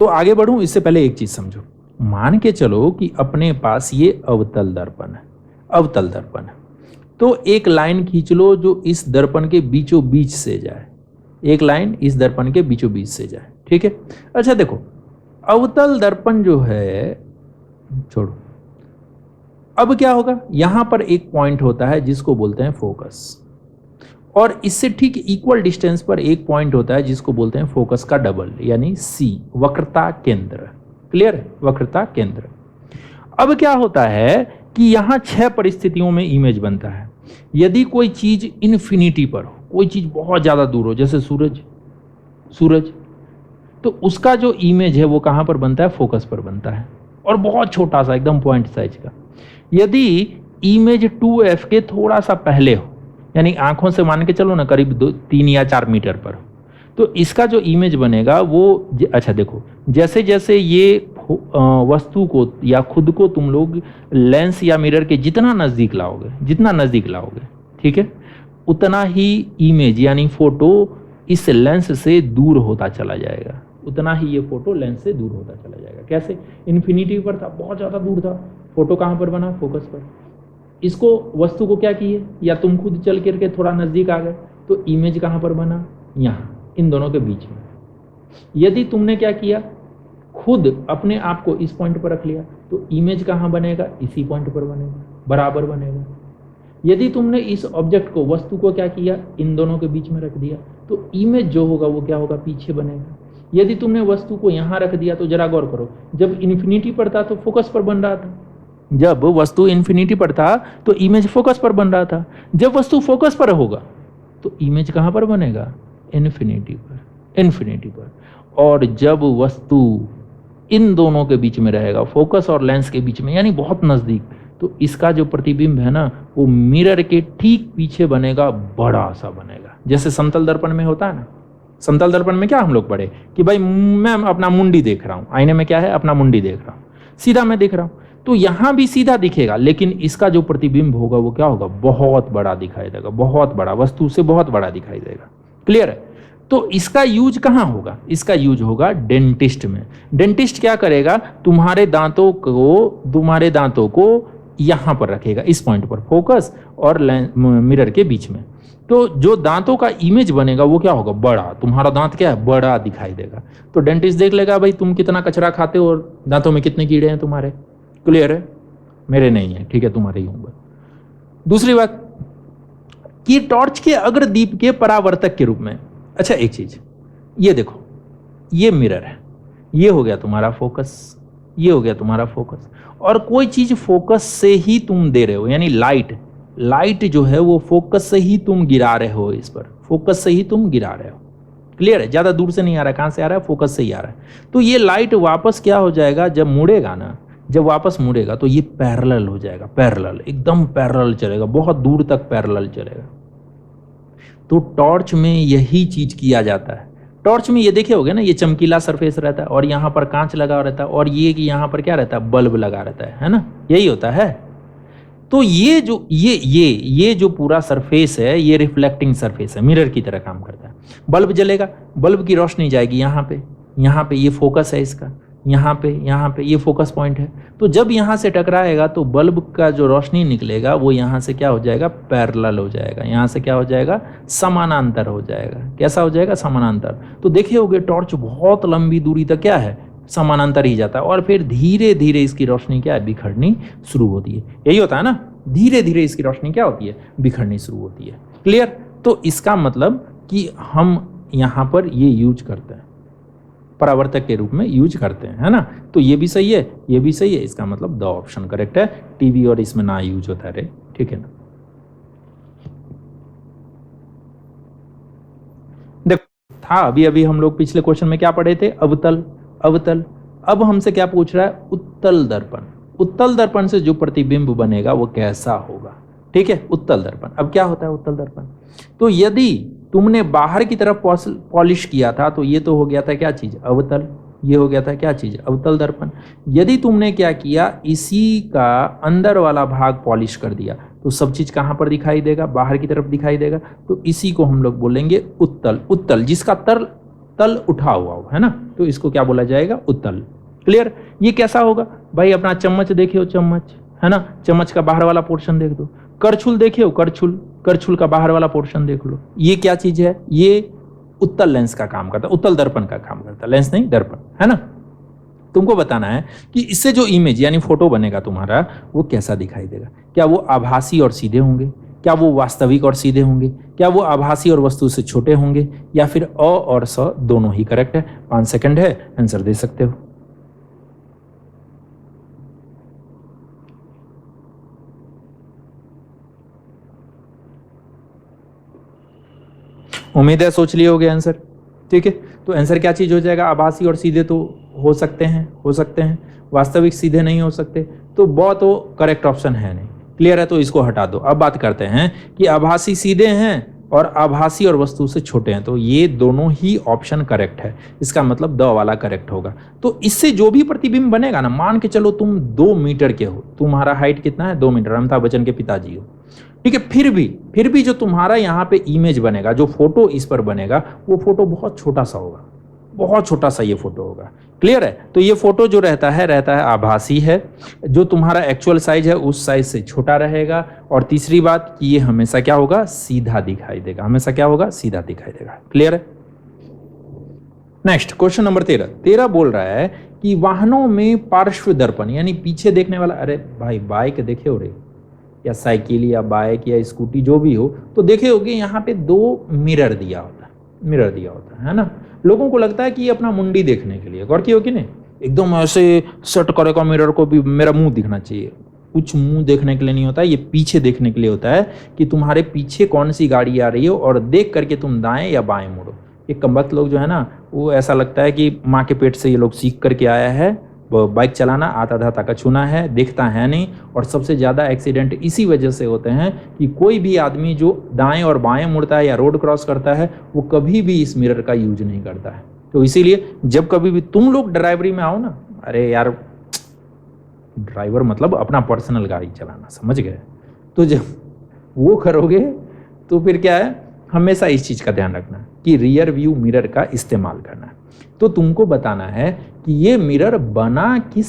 तो आगे बढ़ूं इससे पहले एक चीज समझो, मान के चलो कि अपने पास ये अवतल दर्पण है, अवतल दर्पण है, तो एक लाइन खींच लो जो इस दर्पण के बीचों बीच से जाए, एक लाइन इस दर्पण के बीचों बीच से जाए, ठीक है। अच्छा देखो, अवतल दर्पण जो है, छोड़ो, अब क्या होगा, यहां पर एक पॉइंट होता है जिसको बोलते हैं फोकस, और इससे ठीक इक्वल डिस्टेंस पर एक पॉइंट होता है जिसको बोलते हैं फोकस का डबल, यानी सी, वक्रता केंद्र। क्लियर है, वक्रता केंद्र। अब क्या होता है कि यहां 6 परिस्थितियों में इमेज बनता है। यदि कोई चीज इन्फिनिटी पर हो, कोई चीज बहुत ज्यादा दूर हो, जैसे सूरज, तो उसका जो इमेज है वो कहां पर बनता है, फोकस पर बनता है, और बहुत छोटा सा, एकदम पॉइंट साइज का। यदि इमेज 2f के थोड़ा सा पहले हो, यानी आंखों से मान के चलो ना करीब 3 या 4 मीटर पर हो, तो इसका जो इमेज बनेगा वो अच्छा देखो, जैसे जैसे ये वस्तु को या खुद को तुम लोग लेंस या मिरर के जितना नजदीक लाओगे, ठीक है, उतना ही इमेज यानी फोटो इस लेंस से दूर होता चला जाएगा, उतना ही ये फोटो लेंस से दूर होता चला जाएगा। कैसे, इन्फिनिटी पर था, बहुत ज्यादा दूर था, फोटो कहां पर बना, फोकस पर। इसको वस्तु को क्या किए, या तुम खुद चल करके थोड़ा नजदीक आ गए, तो इमेज कहां पर बना, यहां, इन दोनों के बीच में। यदि तुमने क्या किया, खुद अपने आप को इस पॉइंट पर रख लिया, तो इमेज कहां बनेगा, इसी पॉइंट पर बनेगा, बराबर बनेगा। यदि तुमने इस ऑब्जेक्ट को, वस्तु को क्या किया, इन दोनों के बीच में रख दिया, तो इमेज जो होगा वो क्या होगा, पीछे बनेगा। यदि तुमने वस्तु को यहां रख दिया, तो जरा गौर करो, जब इन्फिनिटी पर था तो फोकस पर बन रहा था, जब वस्तु इन्फिनिटी पर था तो इमेज फोकस पर बन रहा था, जब वस्तु फोकस पर होगा तो इमेज कहां पर बनेगा, इन्फिनिटी पर। और जब वस्तु इन दोनों के बीच में रहेगा, फोकस और लेंस के बीच में, यानी बहुत नजदीक, तो इसका जो प्रतिबिंब है ना, वो मिरर के ठीक पीछे बनेगा, बड़ा सा बनेगा। जैसे समतल दर्पण में होता है ना, समतल दर्पण में क्या हम लोग पढ़े कि भाई मैं अपना मुंडी देख रहा हूं, आईने में क्या है, अपना मुंडी देख रहा हूं, सीधा मैं देख रहा हूं, तो यहां भी सीधा दिखेगा, लेकिन इसका जो प्रतिबिंब होगा वो क्या होगा, बहुत बड़ा दिखाई देगा, बहुत बड़ा, वस्तु से बहुत बड़ा दिखाई देगा। क्लियर है। तो इसका यूज कहां होगा, इसका यूज होगा डेंटिस्ट में। डेंटिस्ट क्या करेगा, तुम्हारे दांतों को यहां पर रखेगा, इस पॉइंट पर, फोकस और मिरर के बीच में। तो जो दांतों का इमेज बनेगा वो क्या होगा, बड़ा, तुम्हारा दांत क्या है, बड़ा दिखाई देगा। तो डेंटिस्ट देख लेगा भाई तुम कितना कचरा खाते हो और दांतों में कितने कीड़े हैं तुम्हारे। क्लियर है, मेरे नहीं है, ठीक है, तुम्हारे ही होंगे। दूसरी बात कि टॉर्च के अग्रदीप के परावर्तक के रूप में। अच्छा एक चीज, ये देखो, ये मिरर है, ये हो गया तुम्हारा फोकस, ये हो गया तुम्हारा फोकस, और कोई चीज फोकस से ही तुम दे रहे हो, यानी लाइट जो है वो फोकस से ही तुम गिरा रहे हो, इस पर फोकस से ही तुम गिरा रहे हो। क्लियर है, ज्यादा दूर से नहीं आ रहा है, कहां से आ रहा है, फोकस से ही आ रहा है। तो ये लाइट वापस क्या हो जाएगा, जब मुड़ेगा ना, जब वापस मुड़ेगा तो ये पैरेलल हो जाएगा, पैरेलल, एकदम पैरेलल चलेगा, बहुत दूर तक पैरेलल चलेगा। तो टॉर्च में यही चीज किया जाता है। टॉर्च में ये देखे होगे ना, ये चमकीला सरफेस रहता है और यहाँ पर कांच लगा रहता है, और ये कि यहाँ पर क्या रहता है, बल्ब लगा रहता है ना, यही होता है। तो ये जो पूरा सरफेस है, ये रिफ्लेक्टिंग सरफेस है, मिरर की तरह काम करता है। बल्ब जलेगा, बल्ब की रोशनी जाएगी यहाँ पे ये फोकस है इसका, यहाँ पे ये फोकस पॉइंट है। तो जब यहाँ से टकराएगा तो बल्ब का जो रोशनी निकलेगा वो यहाँ से क्या हो जाएगा, पैरेलल हो जाएगा, यहाँ से क्या हो जाएगा, समानांतर हो जाएगा। कैसा हो जाएगा, समानांतर। तो देखे होगे टॉर्च बहुत लंबी दूरी तक क्या है, समानांतर ही जाता है, और फिर धीरे धीरे इसकी रोशनी क्या है, बिखरनी शुरू होती है। यही होता है ना, धीरे धीरे इसकी रोशनी क्या होती है, बिखरनी शुरू होती है। क्लियर। तो इसका मतलब कि हम यहाँ पर ये यूज करते हैं, परावर्तक के रूप में यूज करते हैं, है ना। तो ये भी सही है, ये भी सही है, इसका मतलब द ऑप्शन करेक्ट है। टीवी और इसमें ना यूज होता है, ठीक है ना। देखो था अभी हम लोग पिछले क्वेश्चन में क्या पढ़े थे, अवतल। अब हमसे क्या पूछ रहा है, उत्तल दर्पण। उत्तल दर्पण से जो प्रतिबिंब बनेगा वो कैसा होगा, ठीक है, उत्तल दर्पण। अब क्या होता है उत्तल दर्पण, तो यदि तुमने बाहर की तरफ पॉलिश किया था तो ये तो हो गया था क्या चीज, अवतल, ये हो गया था क्या चीज, अवतल दर्पण। यदि तुमने क्या किया, इसी का अंदर वाला भाग पॉलिश कर दिया तो सब चीज कहां पर दिखाई देगा, बाहर की तरफ दिखाई देगा। तो इसी को हम लोग बोलेंगे उत्तल। उत्तल जिसका तल तल उठा हुआ हो, है ना, तो इसको क्या बोला जाएगा, उत्तल। क्लियर। ये कैसा होगा भाई, अपना चम्मच देखियो, चम्मच, है ना, चम्मच का बाहर वाला पोर्शन देख दो। करछुल देखियो, करछुल, करछुल का बाहर वाला पोर्शन देख लो। ये क्या चीज है, ये उत्तल लेंस का काम करता है, उत्तल दर्पण का काम करता है, लेंस नहीं दर्पण, है ना। तुमको बताना है कि इससे जो इमेज यानी फोटो बनेगा तुम्हारा, वो कैसा दिखाई देगा। क्या वो आभासी और सीधे होंगे, क्या वो वास्तविक और सीधे होंगे, क्या वो आभासी और वस्तु से छोटे होंगे, या फिर अ और स दोनों ही करेक्ट है। 5 सेकंड है, आंसर दे सकते हो। उम्मीद है सोच लिए होगे आंसर। ठीक है, तो आंसर क्या चीज हो जाएगा, आभासी और सीधे तो हो सकते हैं, वास्तविक सीधे नहीं हो सकते, तो बहुत तो करेक्ट ऑप्शन है नहीं। क्लियर है, तो इसको हटा दो। अब बात करते हैं कि आभासी सीधे हैं और आभासी और वस्तु से छोटे हैं, तो ये दोनों ही ऑप्शन करेक्ट है। इसका मतलब द वाला करेक्ट होगा। तो इससे जो भी प्रतिबिंब बनेगा ना, मान के चलो तुम 2 मीटर के हो, तुम्हारा हाइट कितना है, 2 मीटर, अमिताभ बच्चन के पिताजी हो, ठीक है, फिर भी जो तुम्हारा यहाँ पे इमेज बनेगा, जो फोटो इस पर बनेगा, वो फोटो बहुत छोटा सा होगा, बहुत छोटा सा ये फोटो होगा। क्लियर है, तो ये फोटो जो रहता है आभासी है, जो तुम्हारा एक्चुअल साइज है उस साइज से छोटा रहेगा। और तीसरी बात कि ये हमेशा क्या होगा, सीधा दिखाई देगा, हमेशा क्या होगा, सीधा दिखाई देगा। क्लियर है। नेक्स्ट क्वेश्चन नंबर 13 बोल रहा है कि वाहनों में पार्श्व दर्पण यानी पीछे देखने वाला, अरे भाई बाइक देखे हो रे, या साइकिल या बाइक या स्कूटी जो भी हो, तो देखे होगे यहाँ पे 2 मिरर दिया होता है ना। लोगों को लगता है कि ये अपना मुंडी देखने के लिए, गौर की हो कि नहीं, एकदम ऐसे सेट करेगा मिरर को भी, मेरा मुंह दिखना चाहिए। कुछ मुंह देखने के लिए नहीं होता है, ये पीछे देखने के लिए होता है कि तुम्हारे पीछे कौन सी गाड़ी आ रही हो, और देख करके तुम दाएं या बाएं मुड़ो। ये कमबख्त लोग जो है ना, वो ऐसा लगता है कि माँ के पेट से ये लोग सीख करके आया है बाइक चलाना, आता धाता का छूना है, देखता है नहीं। और सबसे ज़्यादा एक्सीडेंट इसी वजह से होते हैं कि कोई भी आदमी जो दाएं और बाएं मुड़ता है या रोड क्रॉस करता है, वो कभी भी इस मिरर का यूज नहीं करता है। तो इसीलिए जब कभी भी तुम लोग ड्राइवरी में आओ ना, अरे यार ड्राइवर मतलब अपना पर्सनल गाड़ी चलाना, समझ गए, तो जब वो करोगे तो फिर क्या है, हमेशा इस चीज़ का ध्यान रखना कि रियर व्यू मिरर का इस्तेमाल करना। तो तुमको बताना है कि ये मिरर बना किस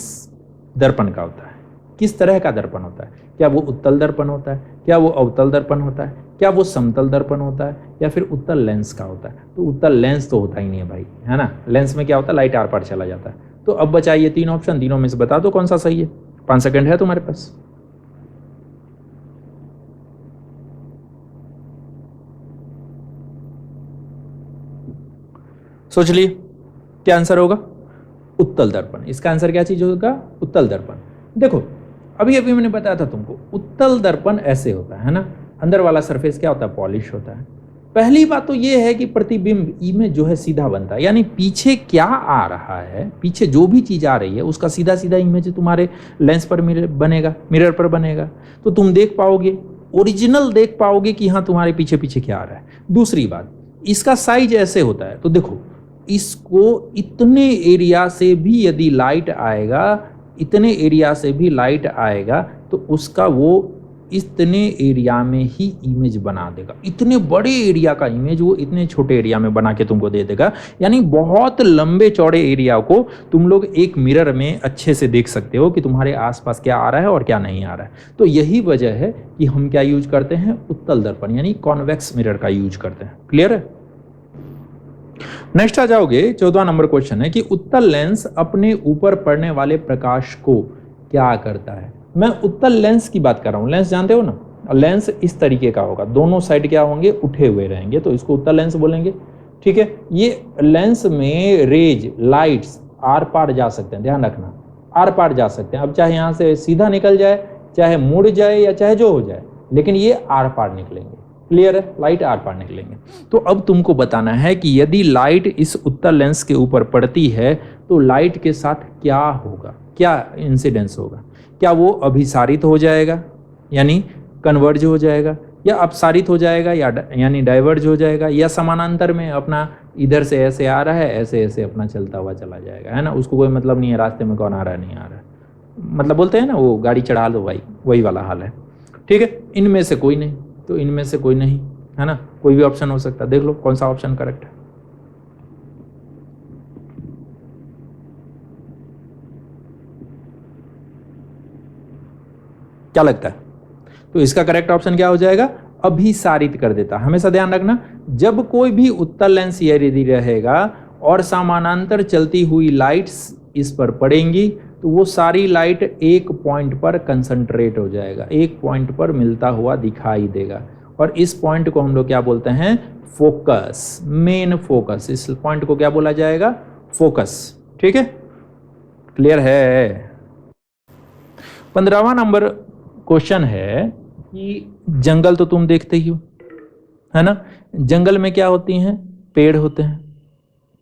दर्पण का होता है, किस तरह का दर्पण होता है। क्या वो उत्तल दर्पण होता है, क्या वो अवतल दर्पण होता है, क्या वो समतल दर्पण होता है, या फिर उत्तल लेंस का होता है। तो उत्तल लेंस तो होता ही नहीं है भाई, है ना। लेंस में क्या होता है, लाइट आर पार चला जाता है। तो अब बचाइए 3 ऑप्शन, तीनों में से बता दो कौन सा सही है। 5 सेकंड है तुम्हारे पास। सोच लिए क्या आंसर होगा, उत्तल दर्पण। इसका आंसर क्या चीज होगा, उत्तल दर्पण। देखो अभी अभी मैंने बताया था तुमको, उत्तल दर्पण ऐसे होता है ना, अंदर वाला सरफेस क्या होता है, पॉलिश होता है। पहली बात तो ये है कि प्रतिबिंब इमेज जो है सीधा बनता है, यानी पीछे क्या आ रहा है, पीछे जो भी चीज आ रही है उसका सीधा सीधा इमेज तुम्हारे लेंस पर बनेगा, मिरर पर बनेगा। तो तुम देख पाओगे, ओरिजिनल देख पाओगे कि हाँ तुम्हारे पीछे पीछे क्या आ रहा है। दूसरी बात, इसका साइज ऐसे होता है, तो देखो इसको इतने एरिया से भी यदि लाइट आएगा, इतने एरिया से भी लाइट आएगा, तो उसका वो इतने एरिया में ही इमेज बना देगा। इतने बड़े एरिया का इमेज वो इतने छोटे एरिया में बना के तुमको दे देगा। यानी बहुत लंबे चौड़े एरिया को तुम लोग एक मिरर में अच्छे से देख सकते हो कि तुम्हारे आसपास क्या आ रहा है और क्या नहीं आ रहा है। तो यही वजह है कि हम क्या यूज करते हैं, उत्तल दर्पण यानी कॉन्वेक्स मिरर का यूज करते हैं। क्लियर है। नेक्स्ट आ जाओगे, 14वां नंबर क्वेश्चन है कि उत्तल लेंस अपने ऊपर पड़ने वाले प्रकाश को क्या करता है। मैं उत्तल लेंस की बात कर रहा हूं। लेंस जानते हो ना, लेंस इस तरीके का होगा, दोनों साइड क्या होंगे, उठे हुए रहेंगे, तो इसको उत्तल लेंस बोलेंगे। ठीक है, ये लेंस में रेज लाइट्स आर पार जा सकते हैं, ध्यान रखना, आर पार जा सकते हैं। अब चाहे यहां से सीधा निकल जाए, चाहे मुड़ जाए, या चाहे जो हो जाए, लेकिन ये आर पार निकलेंगे। क्लियर है, लाइट आर पार निकलेंगे। तो अब तुमको बताना है कि यदि लाइट इस उत्तल लेंस के ऊपर पड़ती है तो लाइट के साथ क्या होगा, क्या इंसिडेंस होगा। क्या वो अभिसारित हो जाएगा यानी कन्वर्ज हो जाएगा, या अपसारित हो जाएगा यानी डाइवर्ज हो जाएगा, या समानांतर में अपना इधर से ऐसे आ रहा है, ऐसे ऐसे अपना चलता हुआ चला जाएगा, है ना। उसको कोई मतलब नहीं है रास्ते में कौन आ रहा है नहीं आ रहा है, मतलब बोलते हैं ना वो गाड़ी चढ़ा लो भाई, वही वाला हाल है। ठीक है, इनमें से कोई नहीं, तो इनमें से कोई नहीं, है ना, कोई भी ऑप्शन हो सकता है। देख लो कौन सा ऑप्शन करेक्ट है। क्या लगता है? तो इसका करेक्ट ऑप्शन क्या हो जाएगा? अभिसारित कर देता। हमेशा ध्यान रखना, जब कोई भी उत्तल लेंस यदि रहेगा और समानांतर चलती हुई लाइट्स इस पर पड़ेंगी तो वो सारी लाइट एक पॉइंट पर कंसंट्रेट हो जाएगा, एक पॉइंट पर मिलता हुआ दिखाई देगा, और इस पॉइंट को हम लोग क्या बोलते हैं? Focus, main focus. इस पॉइंट को क्या बोला जाएगा? फोकस। ठीक है, क्लियर है? 15वां नंबर क्वेश्चन है कि जंगल तो तुम देखते ही हो, है ना? जंगल में क्या होती हैं? पेड़ होते हैं।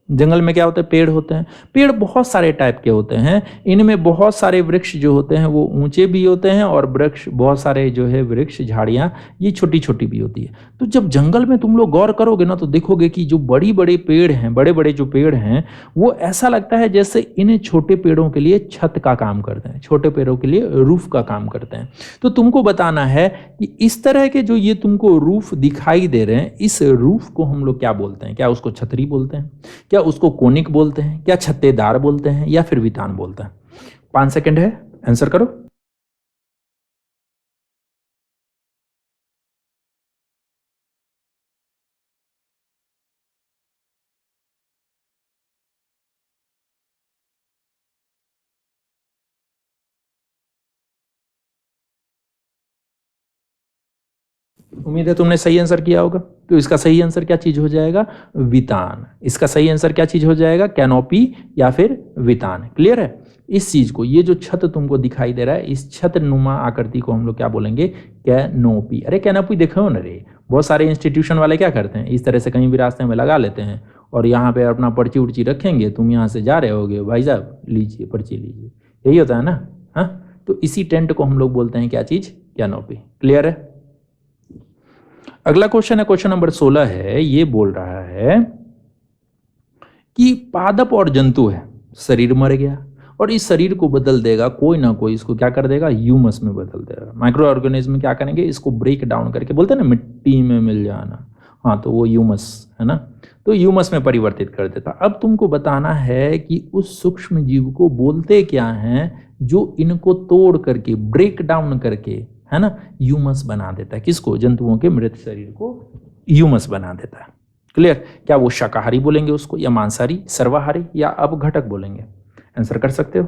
जंगल में क्या होता है? पेड़ होते हैं। पेड़ बहुत सारे टाइप के होते हैं, इनमें बहुत सारे वृक्ष जो होते हैं वो ऊंचे भी होते हैं, और वृक्ष बहुत सारे जो है वृक्ष झाड़ियां ये छोटी छोटी भी होती है। तो जब जंगल में तुम लोग गौर करोगे ना तो देखोगे कि जो बड़ी बड़े पेड़ हैं, बड़े बड़े जो पेड़ हैं, वो ऐसा लगता है जैसे इन छोटे पेड़ों के लिए छत का काम करते हैं, छोटे पेड़ों के लिए रूफ का काम करते हैं। तो तुमको बताना है कि इस तरह के जो ये तुमको रूफ दिखाई दे रहे हैं, इस रूफ को हम लोग क्या बोलते हैं? क्या उसको छतरी बोलते हैं? क्या उसको कोनिक बोलते हैं? क्या छत्तेदार बोलते हैं? या फिर वितान बोलते हैं? 5 सेकंड है, आंसर करो। उम्मीद है तुमने सही आंसर किया होगा। तो इसका सही आंसर क्या चीज हो जाएगा? वितान। इसका सही आंसर क्या चीज हो जाएगा? कैनोपी या फिर वितान। क्लियर है? इस चीज को, ये जो छत तुमको दिखाई दे रहा है, इस छत नुमा आकृति को हम लोग क्या बोलेंगे? कैनोपी। अरे कैनोपी देखो ना रे, बहुत सारे इंस्टीट्यूशन वाले क्या करते हैं, इस तरह से कहीं भी रास्ते में लगा लेते हैं और यहाँ पे अपना पर्ची उर्ची रखेंगे। तुम यहाँ से जा रहे होगे, भाई साहब लीजिए पर्ची लीजिए, यही होता है ना? हाँ, तो इसी टेंट को हम लोग बोलते हैं क्या चीज? कैनोपी। क्लियर है? अगला क्वेश्चन है, क्वेश्चन नंबर 16 है। ये बोल रहा है कि पादप और जंतु है, शरीर मर गया और इस शरीर को बदल देगा कोई ना कोई, इसको क्या कर देगा? ह्यूमस में बदल देगा। माइक्रो ऑर्गेनिज्म क्या करेंगे? इसको ब्रेक डाउन करके, बोलते हैं ना मिट्टी में मिल जाना, हाँ, तो वो ह्यूमस है ना, तो ह्यूमस में परिवर्तित कर देता। अब तुमको बताना है कि उस सूक्ष्म जीव को बोलते क्या हैं जो इनको तोड़ करके, ब्रेक डाउन करके, है ना, ह्यूमस बना देता है। किसको? जंतुओं के मृत शरीर को ह्यूमस बना देता है। क्लियर? क्या वो शाकाहारी बोलेंगे उसको, या मांसाहारी, सर्वाहारी, या अपघटक बोलेंगे? आंसर कर सकते हो।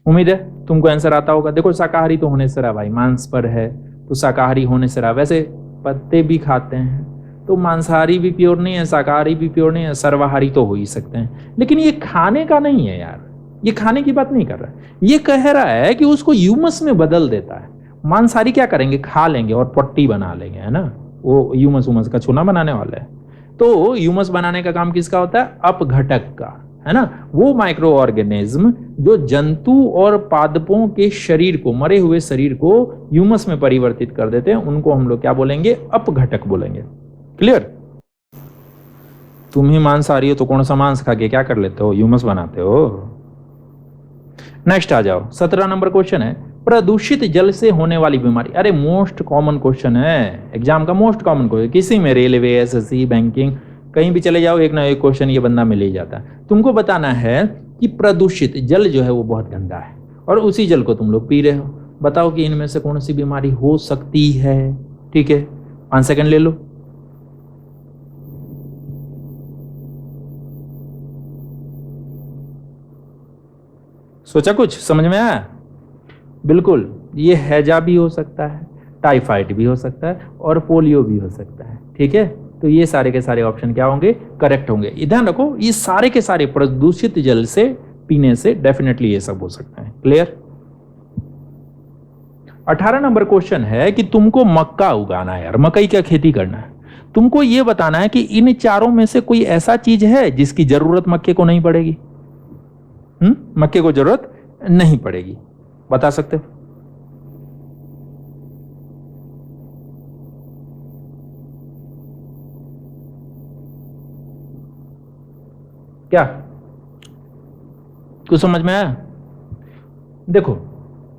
उम्मीद है तुमको आंसर आता होगा। देखो शाकाहारी तो होने से रहा भाई, मांस पर है तो शाकाहारी होने से रहा। वैसे पत्ते भी खाते हैं तो मांसाहारी भी प्योर नहीं है, शाकाहारी भी प्योर नहीं है, सर्वाहारी तो हो ही सकते हैं। लेकिन ये खाने का नहीं है यार, ये खाने की बात नहीं कर रहा है। ये कह रहा है कि उसको ह्यूमस में बदल देता है। मांसाहारी क्या करेंगे? खा लेंगे और पट्टी बना लेंगे, है ना, वो ह्यूमस उमस का चूना बनाने वाला है। तो ह्यूमस बनाने का काम किसका होता है? अपघटक का, है ना। वो माइक्रो ऑर्गेनिज्म जो जंतु और पादपों के शरीर को, मरे हुए शरीर को ह्यूमस में परिवर्तित कर देते हैं, उनको हम लोग क्या बोलेंगे? अपघटक बोलेंगे। क्लियर? तुम ही मांसाहारी हो तो कौन सा मांस खा के क्या कर लेते हो? ह्यूमस बनाते हो। नेक्स्ट आ जाओ, 17 नंबर क्वेश्चन है, प्रदूषित जल से होने वाली बीमारी। अरे मोस्ट कॉमन क्वेश्चन है, एग्जाम का मोस्ट कॉमन क्वेश्चन, किसी में रेलवे, एसएससी, बैंकिंग, कहीं भी चले जाओ एक ना एक क्वेश्चन ये बंदा मिल ही जाता है। तुमको बताना है कि प्रदूषित जल जो है वो बहुत गंदा है और उसी जल को तुम लोग पी रहे हो। बताओ कि इनमें से कौन सी बीमारी हो सकती है? ठीक है, 5 सेकंड ले लो। सोचा, कुछ समझ में आया? बिल्कुल, ये हैजा भी हो सकता है, टाइफाइड भी हो सकता है और पोलियो भी हो सकता है। ठीक है, तो ये सारे के सारे ऑप्शन क्या होंगे? करेक्ट होंगे। ध्यान रखो, ये सारे के सारे प्रदूषित जल से पीने से डेफिनेटली ये सब हो सकता है। क्लियर? 18 नंबर क्वेश्चन है कि तुमको मक्का उगाना है यार, मकई का खेती करना है। तुमको ये बताना है कि इन चारों में से कोई ऐसा चीज है जिसकी जरूरत मक्के को नहीं पड़ेगी। मक्के को जरूरत नहीं पड़ेगी, बता सकते हो? क्या कुछ समझ में आया? देखो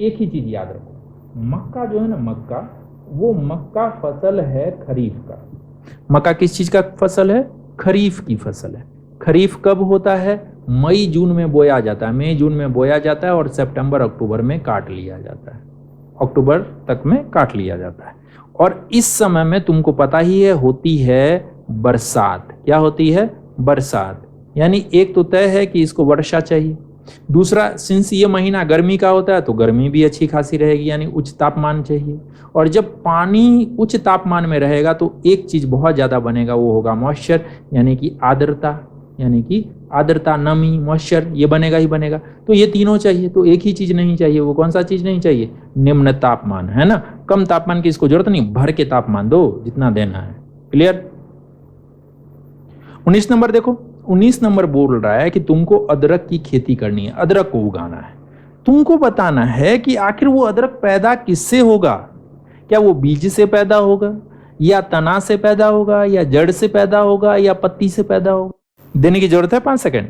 एक ही चीज याद रखो, मक्का जो है ना, मक्का, वो मक्का फसल है खरीफ का। मक्का किस चीज का फसल है? खरीफ की फसल है। खरीफ कब होता है? मई जून में बोया जाता है, मई जून में बोया जाता है और सितंबर अक्टूबर में काट लिया जाता है, अक्टूबर तक में काट लिया जाता है। और इस समय में तुमको पता ही है होती है बरसात। क्या होती है? बरसात। यानी एक तो तय है कि इसको वर्षा चाहिए, दूसरा सिंस ये महीना गर्मी का होता है तो गर्मी भी अच्छी खासी रहेगी, यानी उच्च तापमान चाहिए। और जब पानी उच्च तापमान में रहेगा तो एक चीज बहुत ज्यादा बनेगा, वो होगा मॉइस्चर, यानी कि आर्द्रता, यानी कि आर्द्रता, नमी, मॉइस्चर, ये बनेगा ही बनेगा। तो ये तीनों चाहिए, तो एक ही चीज नहीं चाहिए। वो कौन सा चीज नहीं चाहिए? निम्न तापमान, है ना। कम तापमान की इसको जरूरत नहीं, भर के तापमान दो जितना देना है। क्लियर? 19 नंबर देखो, 19 नंबर बोल रहा है कि तुमको अदरक की खेती करनी है, अदरक को उगाना है। तुमको बताना है कि आखिर वो अदरक पैदा किससे होगा। क्या वो बीज से पैदा होगा, या तना से पैदा होगा, या जड़ से पैदा होगा, या पत्ती से पैदा होगा? देने की जरूरत है 5 सेकंड,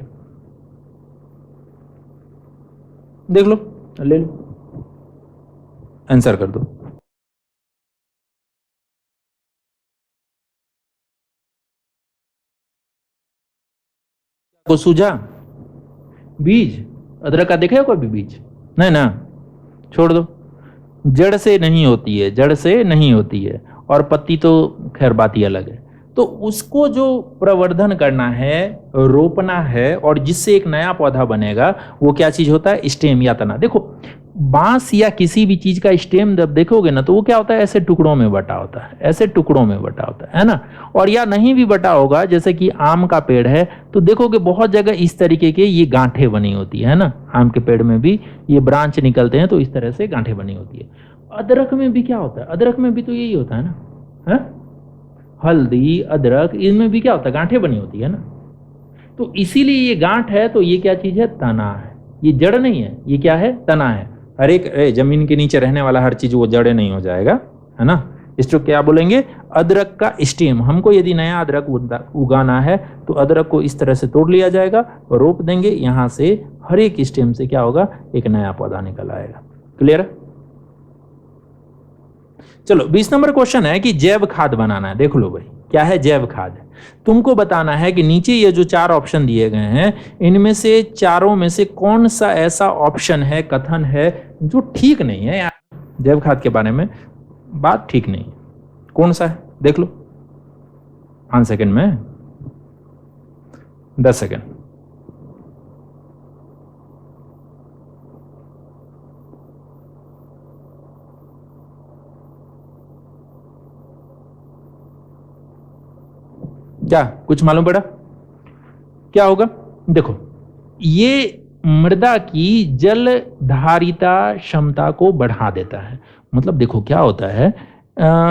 देख लो, ले लो, आंसर कर दो। को सूझा? बीज अदरक का देखे हो कभी बीज? नहीं ना, छोड़ दो। जड़ से नहीं होती है, जड़ से नहीं होती है। और पत्ती तो खैर बात ही अलग है। तो उसको जो प्रवर्धन करना है, रोपना है, और जिससे एक नया पौधा बनेगा, वो क्या चीज होता है? स्टेम या तना। देखो बांस या किसी भी चीज का स्टेम जब देखोगे ना तो वो क्या होता है? ऐसे टुकड़ों में बटा होता है, ऐसे टुकड़ों में बटा होता है ना। और या नहीं भी बटा होगा, जैसे कि आम का पेड़ है तो देखोगे बहुत जगह इस तरीके के ये गांठें बनी होती है ना। आम के पेड़ में भी ये ब्रांच निकलते हैं तो इस तरह से गांठें बनी होती है। अदरक में भी क्या होता है? अदरक में भी तो यही होता है ना, है? हल्दी, अदरक, इनमें भी क्या होता है? गांठें बनी होती है ना। तो इसीलिए ये गांठ है तो ये क्या चीज है? तना है। ये जड़ नहीं है, ये क्या है? तना है। हर एक जमीन के नीचे रहने वाला हर चीज वो जड़े नहीं हो जाएगा, है ना। इसको क्या बोलेंगे? अदरक का स्टेम। हमको यदि नया अदरक उगाना है तो अदरक को इस तरह से तोड़ लिया जाएगा, रोप देंगे, यहां से हर एक स्टेम से क्या होगा? एक नया पौधा निकल आएगा। क्लियर? चलो 20 नंबर क्वेश्चन है कि जैव खाद बनाना है। देख लो भाई, क्या है जैव खाद? तुमको बताना है कि नीचे ये जो 4 ऑप्शन दिए गए हैं, इनमें से चारों में से कौन सा ऐसा ऑप्शन है, कथन है जो ठीक नहीं है यार। जैव खाद के बारे में बात ठीक नहीं है, कौन सा है? देख लो 5 सेकंड में, 10 सेकंड। क्या कुछ मालूम पड़ा? क्या होगा? देखो ये मृदा की जल धारिता क्षमता को बढ़ा देता है। मतलब देखो क्या होता है,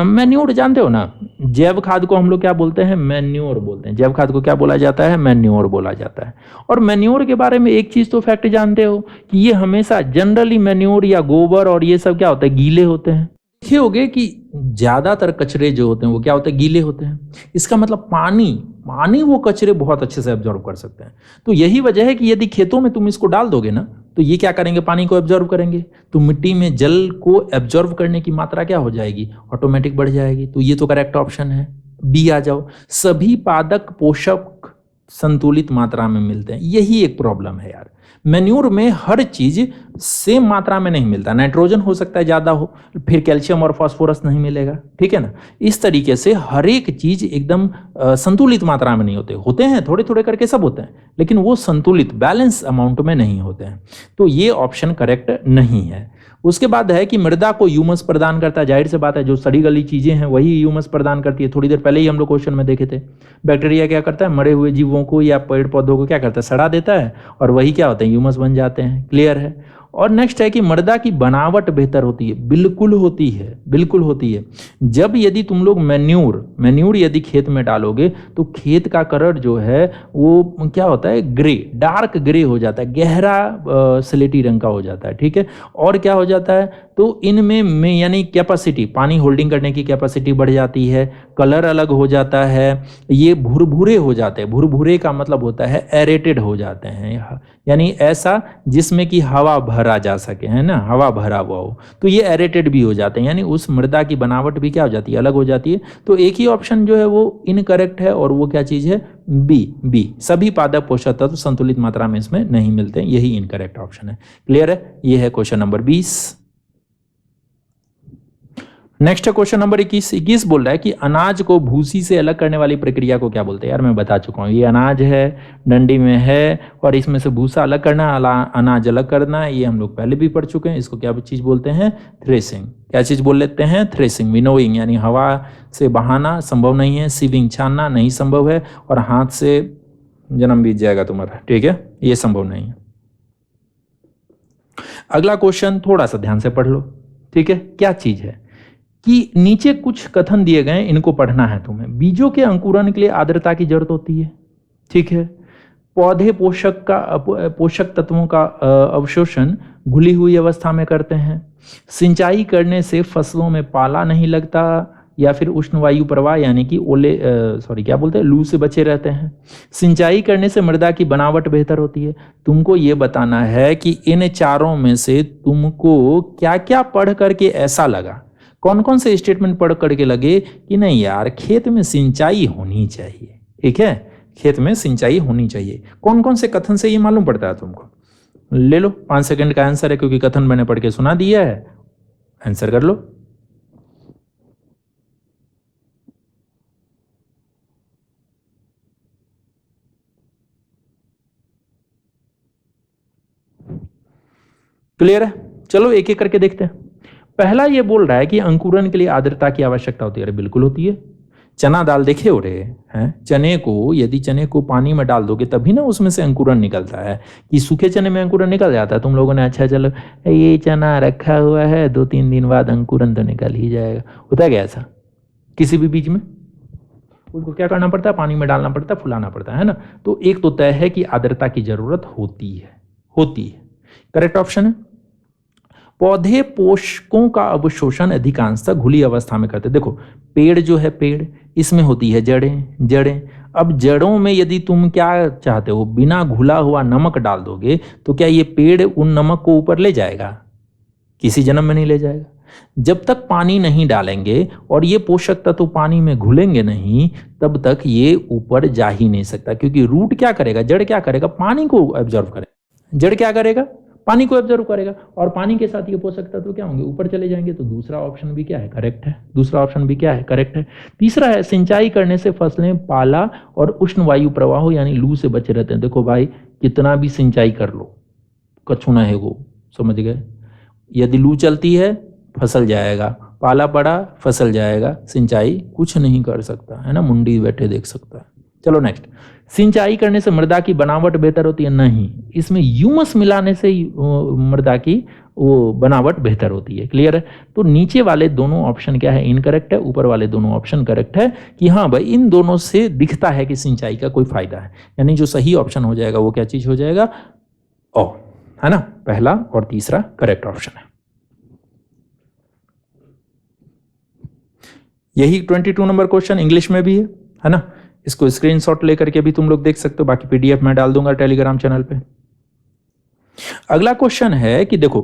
मैन्योर जानते हो ना, जैव खाद को हम लोग क्या बोलते हैं? मैन्योर बोलते हैं। जैव खाद को क्या बोला जाता है? मैन्योर बोला जाता है। और मैन्योर के बारे में एक चीज तो फैक्ट जानते हो कि ये हमेशा जनरली मैन्योर या गोबर और ये सब क्या होता है? गीले होते हैं। देखे होगे कि ज्यादातर कचरे जो होते हैं वो क्या होते हैं? गीले होते हैं। इसका मतलब पानी वो कचरे बहुत अच्छे से एब्जॉर्व कर सकते हैं। तो यही वजह है कि यदि खेतों में तुम इसको डाल दोगे ना तो ये क्या करेंगे? पानी को एब्जॉर्व करेंगे, तो मिट्टी में जल को एब्जॉर्व करने की मात्रा क्या हो जाएगी? ऑटोमेटिक बढ़ जाएगी। तो ये तो करेक्ट ऑप्शन है, बी आ जाओ। सभी पादप पोषक संतुलित मात्रा में मिलते हैं। यही एक प्रॉब्लम है यार, मैन्योर में हर चीज सेम मात्रा में नहीं मिलता। नाइट्रोजन हो सकता है ज्यादा हो, फिर कैल्शियम और फास्फोरस नहीं मिलेगा, ठीक है ना। इस तरीके से हर एक चीज एकदम संतुलित मात्रा में नहीं होते हैं, थोड़े थोड़े करके सब होते हैं, लेकिन वो संतुलित बैलेंस अमाउंट में नहीं होते हैं। तो ये ऑप्शन करेक्ट नहीं है। उसके बाद है कि मृदा को ह्यूमस प्रदान करता है। जाहिर सी बात है, जो सड़ी गली चीजें हैं वही ह्यूमस प्रदान करती है। थोड़ी देर पहले ही हम लोग क्वेश्चन में देखे थे, बैक्टीरिया क्या करता है? मरे हुए जीवों को या पेड़ पौधों को क्या करता है? सड़ा देता है, और वही क्या होता है? ह्यूमस बन जाते हैं। क्लियर है? और नेक्स्ट है कि मृदा की बनावट बेहतर होती है। बिल्कुल होती है, बिल्कुल होती है। जब यदि तुम लोग मैन्यूर यदि खेत में डालोगे तो खेत का कलर जो है वो क्या होता है? ग्रे, डार्क ग्रे हो जाता है, गहरा स्लेटी रंग का हो जाता है, ठीक है। और क्या हो जाता है? तो इनमें में यानी कैपेसिटी, पानी होल्डिंग करने की कैपेसिटी बढ़ जाती है, कलर अलग हो जाता है, ये भुरभुरे हो जाते हैं। भुरभुरे का मतलब होता है एरेटेड हो जाते हैं, यानी ऐसा जिसमें कि हवा भरा जा सके, है ना, हवा भरा हुआ हो, तो ये एरेटेड भी हो जाते हैं, यानी उस मृदा की बनावट भी क्या हो जाती है, अलग हो जाती है। तो एक ही ऑप्शन जो है वो इनकरेक्ट है, और वो क्या चीज है, बी। सभी पादप पोषक तत्व संतुलित मात्रा में इसमें नहीं मिलते, यही इनकरेक्ट ऑप्शन है। क्लियर है, ये है क्वेश्चन नंबर 20। नेक्स्ट है क्वेश्चन नंबर 21 बोल रहा है कि अनाज को भूसी से अलग करने वाली प्रक्रिया को क्या बोलते हैं। यार मैं बता चुका हूं, ये अनाज है, डंडी में है, और इसमें से भूसा अलग करना, अनाज अलग करना, ये हम लोग पहले भी पढ़ चुके हैं। इसको क्या चीज बोलते हैं, थ्रेसिंग। क्या चीज बोल लेते हैं, थ्रेसिंग। विनोइंग यानी हवा से बहाना संभव नहीं है, सीविंग छानना नहीं संभव है, और हाथ से जन्म बीत जाएगा तुम्हारा, ठीक है, ये संभव नहीं है। अगला क्वेश्चन थोड़ा सा ध्यान से पढ़ लो, ठीक है। क्या चीज है कि नीचे कुछ कथन दिए गए, इनको पढ़ना है तुम्हें। बीजों के अंकुरन के लिए आर्द्रता की जरूरत होती है, ठीक है। पौधे पोषक तत्वों का अवशोषण घुली हुई अवस्था में करते हैं। सिंचाई करने से फसलों में पाला नहीं लगता, या फिर उष्ण वायु प्रवाह यानी कि क्या बोलते हैं, लू से बचे रहते हैं। सिंचाई करने से मृदा की बनावट बेहतर होती है। तुमको ये बताना है कि इन चारों में से तुमको क्या क्या पढ़ करके ऐसा लगा, कौन कौन से स्टेटमेंट पढ़ करके लगे कि नहीं यार खेत में सिंचाई होनी चाहिए, ठीक है, खेत में सिंचाई होनी चाहिए। कौन कौन से कथन से ये मालूम पड़ता है तुमको, ले लो 5 सेकंड का आंसर है, क्योंकि कथन मैंने पढ़ के सुना दिया है, आंसर कर लो। क्लियर है, चलो एक एक करके देखते हैं। पहला ये बोल रहा है कि अंकुरन के लिए आर्द्रता की आवश्यकता होती है। अरे बिल्कुल होती है। चना दाल देखे हो रहे हैं, चने को यदि चने को पानी में डाल दोगे तभी ना उसमें से अंकुरन निकलता है, कि सूखे चने में अंकुरन निकल जाता है। तुम लोगों ने अच्छा चलो ये चना रखा हुआ है, 2-3 दिन बाद अंकुरन तो निकल ही जाएगा, होता है क्या ऐसा किसी भी बीज में? उसको क्या करना पड़ता है, पानी में डालना पड़ता है, फुलाना पड़ता है ना। तो एक तो तय है कि आर्द्रता की जरूरत होती है। करेक्ट ऑप्शन है। पौधे पोषकों का अवशोषण अधिकांशतः घुली अवस्था में करते। देखो पेड़ जो है, पेड़ इसमें होती है जड़ें। अब जड़ों में यदि तुम क्या चाहते हो, बिना घुला हुआ नमक डाल दोगे तो क्या ये पेड़ उन नमक को ऊपर ले जाएगा? किसी जन्म में नहीं ले जाएगा। जब तक पानी नहीं डालेंगे और ये पोषक तत्व पानी में घुलेंगे नहीं, तब तक ये ऊपर जा ही नहीं सकता, क्योंकि रूट क्या करेगा, जड़ क्या करेगा, पानी को एब्जॉर्व करेगा। जड़ क्या करेगा, पानी को एब्जॉर्व करेगा, और पानी के साथ ये पोषक तत्व क्या होंगे, ऊपर चले जाएंगे। तो दूसरा ऑप्शन भी क्या है, करेक्ट है। दूसरा ऑप्शन भी क्या है, करेक्ट है। तीसरा है सिंचाई करने से फसलें पाला और उष्ण वायु प्रवाह यानी लू से बचे रहते हैं। देखो भाई कितना भी सिंचाई कर लो, कछु ना है वो, समझ गए। यदि लू चलती है फसल जाएगा, पाला पड़ा फसल जाएगा, सिंचाई कुछ नहीं कर सकता है ना, मुंडी बैठे देख सकता है। चलो नेक्स्ट, सिंचाई करने से मृदा की बनावट बेहतर होती है? नहीं, इसमें ह्यूमस मिलाने से मृदा की वो बनावट बेहतर होती है। क्लियर है। तो नीचे वाले दोनों ऑप्शन क्या है, इनकरेक्ट है। ऊपर वाले दोनों ऑप्शन करेक्ट है, कि हाँ भाई इन दोनों से दिखता है कि सिंचाई का कोई फायदा है। यानी जो सही ऑप्शन हो जाएगा वो क्या चीज हो जाएगा, ओ, है ना, पहला और तीसरा करेक्ट ऑप्शन है। यही 22 नंबर क्वेश्चन इंग्लिश में भी है ना। इसको स्क्रीनशॉट लेकर के भी तुम लोग देख सकते हो, बाकी पीडीएफ मैं डाल दूंगा टेलीग्राम चैनल पे। अगला क्वेश्चन है कि देखो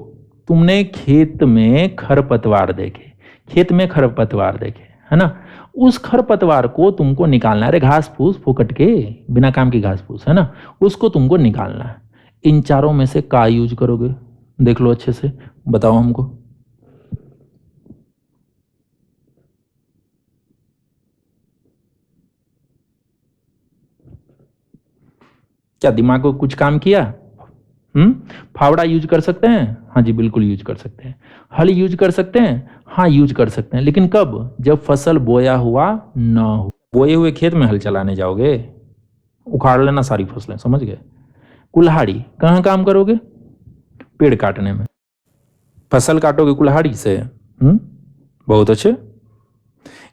तुमने खेत में खरपतवार देखे, है ना, उस खरपतवार को तुमको निकालना है। अरे घास फूस फुकट के बिना काम की घास फूस, है ना, उसको तुमको निकालना है। इन चारों में से का यूज करोगे, देख लो अच्छे से, बताओ हमको। क्या दिमाग को कुछ काम किया? फावड़ा यूज कर सकते हैं? हाँ जी बिल्कुल यूज कर सकते हैं। हल यूज कर सकते हैं? हाँ यूज कर सकते हैं, लेकिन कब, जब फसल बोया हुआ ना हो। बोए हुए खेत में हल चलाने जाओगे, उखाड़ लेना सारी फसलें, समझ गए। कुल्हाड़ी कहाँ काम करोगे, पेड़ काटने में। फसल काटोगे कुल्हाड़ी से, बहुत अच्छे।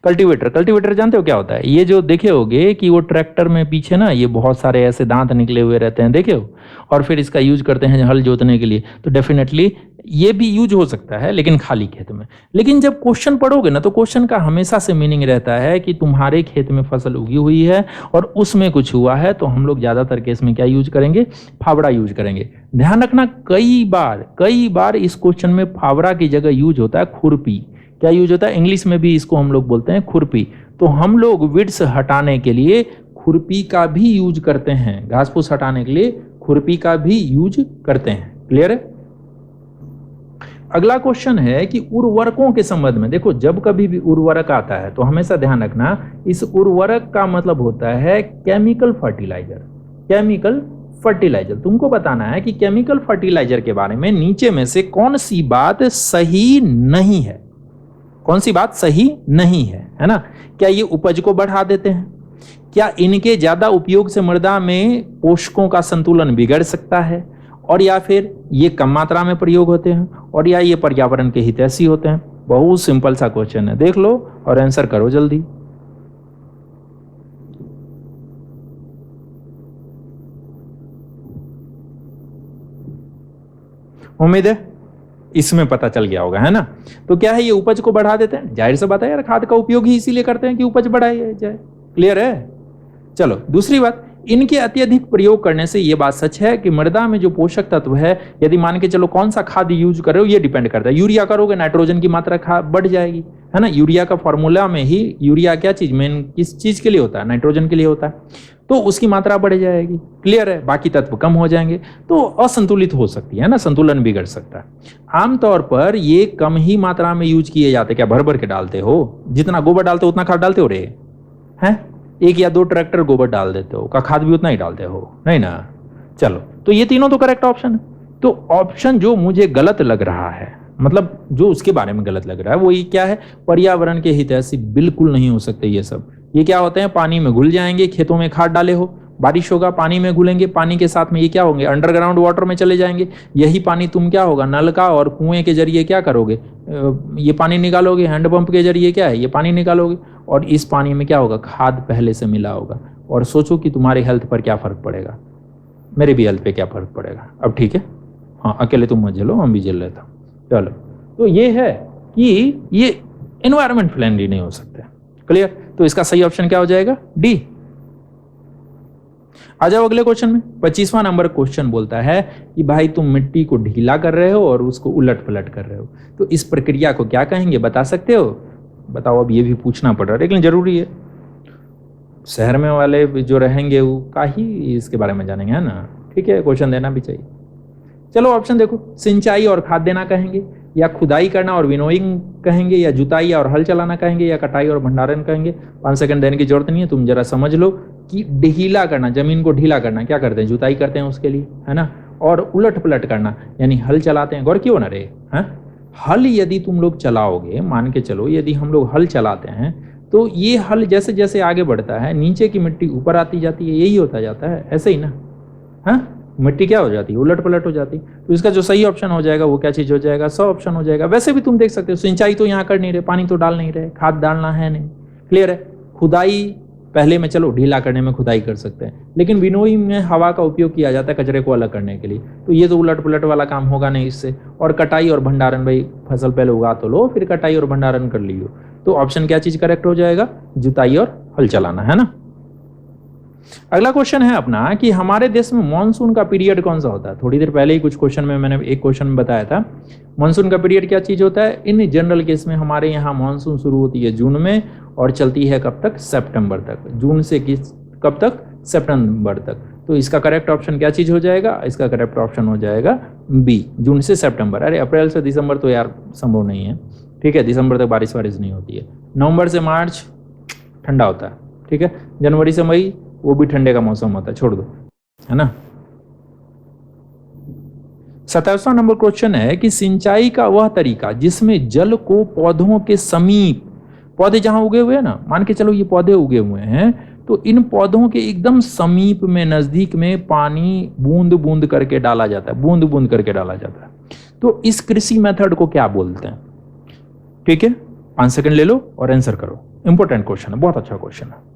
कल्टीवेटर जानते हो क्या होता है? ये जो देखे होगे कि वो ट्रैक्टर में पीछे ना ये बहुत सारे ऐसे दांत निकले हुए रहते हैं, देखे हो, और फिर इसका यूज करते हैं हल जोतने के लिए। तो डेफिनेटली ये भी यूज हो सकता है लेकिन खाली खेत में। लेकिन जब क्वेश्चन पढ़ोगे ना तो क्वेश्चन का हमेशा से मीनिंग रहता है कि तुम्हारे खेत में फसल उगी हुई है और उसमें कुछ हुआ है, तो हम लोग ज्यादातर केस में क्या यूज करेंगे, फावड़ा यूज करेंगे। ध्यान रखना, कई बार इस क्वेश्चन में फावड़ा की जगह यूज होता है खुरपी। क्या यूज होता है, इंग्लिश में भी इसको हम लोग बोलते हैं खुरपी। तो हम लोग विड्स हटाने के लिए खुरपी का भी यूज करते हैं, घास फूस हटाने के लिए खुरपी का भी यूज करते हैं। क्लियर है। अगला क्वेश्चन है कि उर्वरकों के संबंध में देखो, जब कभी भी उर्वरक आता है तो हमेशा ध्यान रखना, इस उर्वरक का मतलब होता है केमिकल फर्टिलाइजर। केमिकल फर्टिलाइजर, तुमको बताना है कि केमिकल फर्टिलाइजर के बारे में नीचे में से कौन सी बात सही नहीं है। कौन सी बात सही नहीं है ना। क्या ये उपज को बढ़ा देते हैं, क्या इनके ज्यादा उपयोग से मृदा में पोषकों का संतुलन बिगड़ सकता है, और या फिर ये कम मात्रा में प्रयोग होते हैं, और या ये पर्यावरण के हितैषी होते हैं। बहुत सिंपल सा क्वेश्चन है, देख लो और आंसर करो जल्दी। उम्मीद है इसमें पता चल गया होगा, है ना। तो क्या है, ये उपज को बढ़ा देते हैं, जाहिर सी बात है यार, खाद का उपयोग ही इसीलिए करते हैं कि उपज बढ़ाई जाए। क्लियर है। चलो दूसरी बात, इनके अत्यधिक प्रयोग करने से यह बात सच है कि मृदा में जो पोषक तत्व है, यदि मान के चलो कौन सा खाद यूज कर रहे हो ये डिपेंड करता है। यूरिया करोगे नाइट्रोजन की मात्रा बढ़ जाएगी, है ना। यूरिया का फॉर्मूला में ही यूरिया क्या चीज मेन किस चीज के लिए होता है, नाइट्रोजन के लिए होता है, तो उसकी मात्रा बढ़ जाएगी। क्लियर है, बाकी तत्व कम हो जाएंगे तो असंतुलित हो सकती है ना, संतुलन बिगड़ सकता है। आमतौर पर ये कम ही मात्रा में यूज किए जाते। क्या भर भर के डालते हो, जितना गोबर डालते हो उतना खाद डालते हो रे, हैं। एक या दो ट्रैक्टर गोबर डाल देते हो, का खाद भी उतना ही डालते हो, नहीं ना। चलो, तो ये तीनों तो करेक्ट ऑप्शन है। तो ऑप्शन जो मुझे गलत लग रहा है, मतलब जो उसके बारे में गलत लग रहा है वो ये क्या है, पर्यावरण के हितैषी बिल्कुल नहीं हो सकते ये सब। ये क्या होते हैं, पानी में घुल जाएंगे, खेतों में खाद डाले हो, बारिश होगा पानी में घुलेंगे, पानी के साथ में ये क्या होंगे, अंडरग्राउंड वाटर में चले जाएंगे। यही पानी तुम क्या होगा, नलका और कुएं के जरिए क्या करोगे, ये पानी निकालोगे, हैंडपंप के जरिए क्या है ये पानी निकालोगे, और इस पानी में क्या होगा, खाद पहले से मिला होगा। और सोचो कि तुम्हारे हेल्थ पर क्या फर्क पड़ेगा, मेरे भी हेल्थ पे क्या फर्क पड़ेगा। अब ठीक है, हाँ अकेले तुम मत झेलो, हम भी झेल लेता हूँ। चलो, तो ये है कि ये एनवायरमेंट फ्रेंडली नहीं हो सकते। क्लियर। तो इसका सही ऑप्शन क्या हो जाएगा, डी। आ जाओ अगले क्वेश्चन में। 25वां नंबर क्वेश्चन बोलता है कि भाई तुम मिट्टी को ढीला कर रहे हो और उसको उलट पलट कर रहे हो, तो इस प्रक्रिया को क्या कहेंगे, बता सकते हो। बताओ, अब ये भी पूछना पड़ रहा है लेकिन जरूरी है, शहर में वाले जो रहेंगे वो का ही इसके बारे में जानेंगे, है ना। ठीक है, क्वेश्चन देना भी चाहिए। चलो ऑप्शन देखो, सिंचाई और खाद देना कहेंगे, या खुदाई करना और विनोइंग कहेंगे, या जुताई और हल चलाना कहेंगे, या कटाई और भंडारण कहेंगे। 5 सेकंड देने की जरूरत नहीं है, तुम जरा समझ लो कि ढीला करना, जमीन को ढीला करना क्या करते हैं, जुताई करते हैं उसके लिए, है ना। और उलट पलट करना यानी हल चलाते हैं। गौर क्यों ना रे, हैं। हल यदि तुम लोग चलाओगे, मान के चलो यदि हम लोग हल चलाते हैं, तो ये हल जैसे जैसे आगे बढ़ता है नीचे की मिट्टी ऊपर आती जाती है, यही होता जाता है, ऐसे ही ना। हाँ, मिट्टी क्या हो जाती है, उलट पलट हो जाती है। तो इसका जो सही ऑप्शन हो जाएगा वो क्या चीज हो जाएगा, 100 ऑप्शन हो जाएगा। वैसे भी तुम देख सकते हो, सिंचाई तो यहाँ कर नहीं रहे, पानी तो डाल नहीं रहे, खाद डालना है नहीं। क्लियर है। खुदाई पहले में चलो ढीला करने में खुदाई कर सकते हैं, लेकिन विनोइंग में हवा का उपयोग किया जाता है कचरे को अलग करने के लिए, तो ये तो उलट पुलट वाला काम होगा नहीं इससे। और कटाई और भंडारण, भाई फसल पहले उगा तो लो फिर कटाई और भंडारण कर लियो। तो ऑप्शन क्या चीज करेक्ट हो जाएगा, जुताई और हल चलाना, है ना। अगला क्वेश्चन है अपना कि हमारे देश में मॉनसून का पीरियड कौन सा होता है। थोड़ी देर पहले ही कुछ क्वेश्चन में मैंने एक क्वेश्चन में बताया था, मॉनसून का पीरियड क्या चीज होता है। इन जनरल केस में हमारे यहाँ मॉनसून शुरू होती है जून में और चलती है कब तक, सितंबर तक। जून से किस कब तक, सितंबर तक। तो इसका करेक्ट ऑप्शन क्या चीज हो जाएगा, इसका करेक्ट ऑप्शन हो जाएगा बी, जून से सितंबर। अरे अप्रैल से दिसंबर तो यार संभव नहीं है, ठीक है, दिसंबर तक बारिश वारिश नहीं होती है। नवंबर से मार्च ठंडा होता है, ठीक है। जनवरी से मई वो भी ठंडे का मौसम होता है, छोड़ दो, है ना। 27वां नंबर क्वेश्चन है कि सिंचाई का वह तरीका जिसमें जल को पौधों के समीप, पौधे जहां उगे हुए हैं ना, मान के चलो ये पौधे उगे हुए हैं, तो इन पौधों के एकदम समीप में, नजदीक में पानी बूंद बूंद करके डाला जाता है, बूंद बूंद करके डाला जाता है। तो इस कृषि मेथड को क्या बोलते हैं। ठीक है, 5 सेकंड ले लो और आंसर करो। इंपॉर्टेंट क्वेश्चन है, बहुत अच्छा क्वेश्चन है।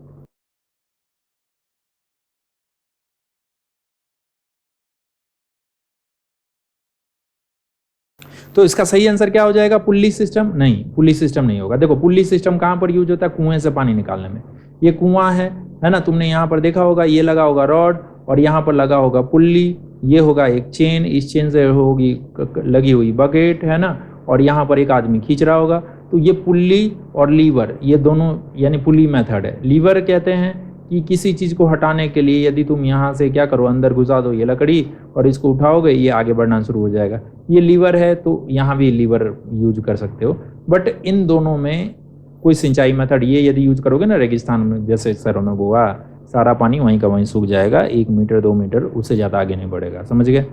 तो इसका सही आंसर क्या हो जाएगा? Pulley system? नहीं, पुल्ली सिस्टम नहीं होगा। देखो पुल्ली सिस्टम कहाँ पर यूज होता है? कुएं से पानी निकालने में। ये कुआं है ना, तुमने यहाँ पर देखा होगा, ये लगा होगा रॉड और यहाँ पर लगा होगा पुल्ली, ये होगा एक चेन, इस चेन से होगी लगी हुई बकेट, है ना, और यहाँ पर एक आदमी खींच रहा होगा। तो ये पुल्ली और लीवर, ये दोनों यानी पुल्ली मेथड है। लीवर कहते हैं कि किसी चीज़ को हटाने के लिए यदि तुम यहाँ से क्या करो, अंदर घुसा दो ये लकड़ी और इसको उठाओगे, ये आगे बढ़ना शुरू हो जाएगा, ये लीवर है। तो यहाँ भी लीवर यूज कर सकते हो। बट इन दोनों में कोई सिंचाई मेथड ये यदि यूज करोगे ना रेगिस्तान में, जैसे सरों में बोआ, सारा पानी वहीं का वहीं सूख जाएगा, 1 मीटर 2 मीटर, उससे ज़्यादा आगे नहीं बढ़ेगा। समझ गए?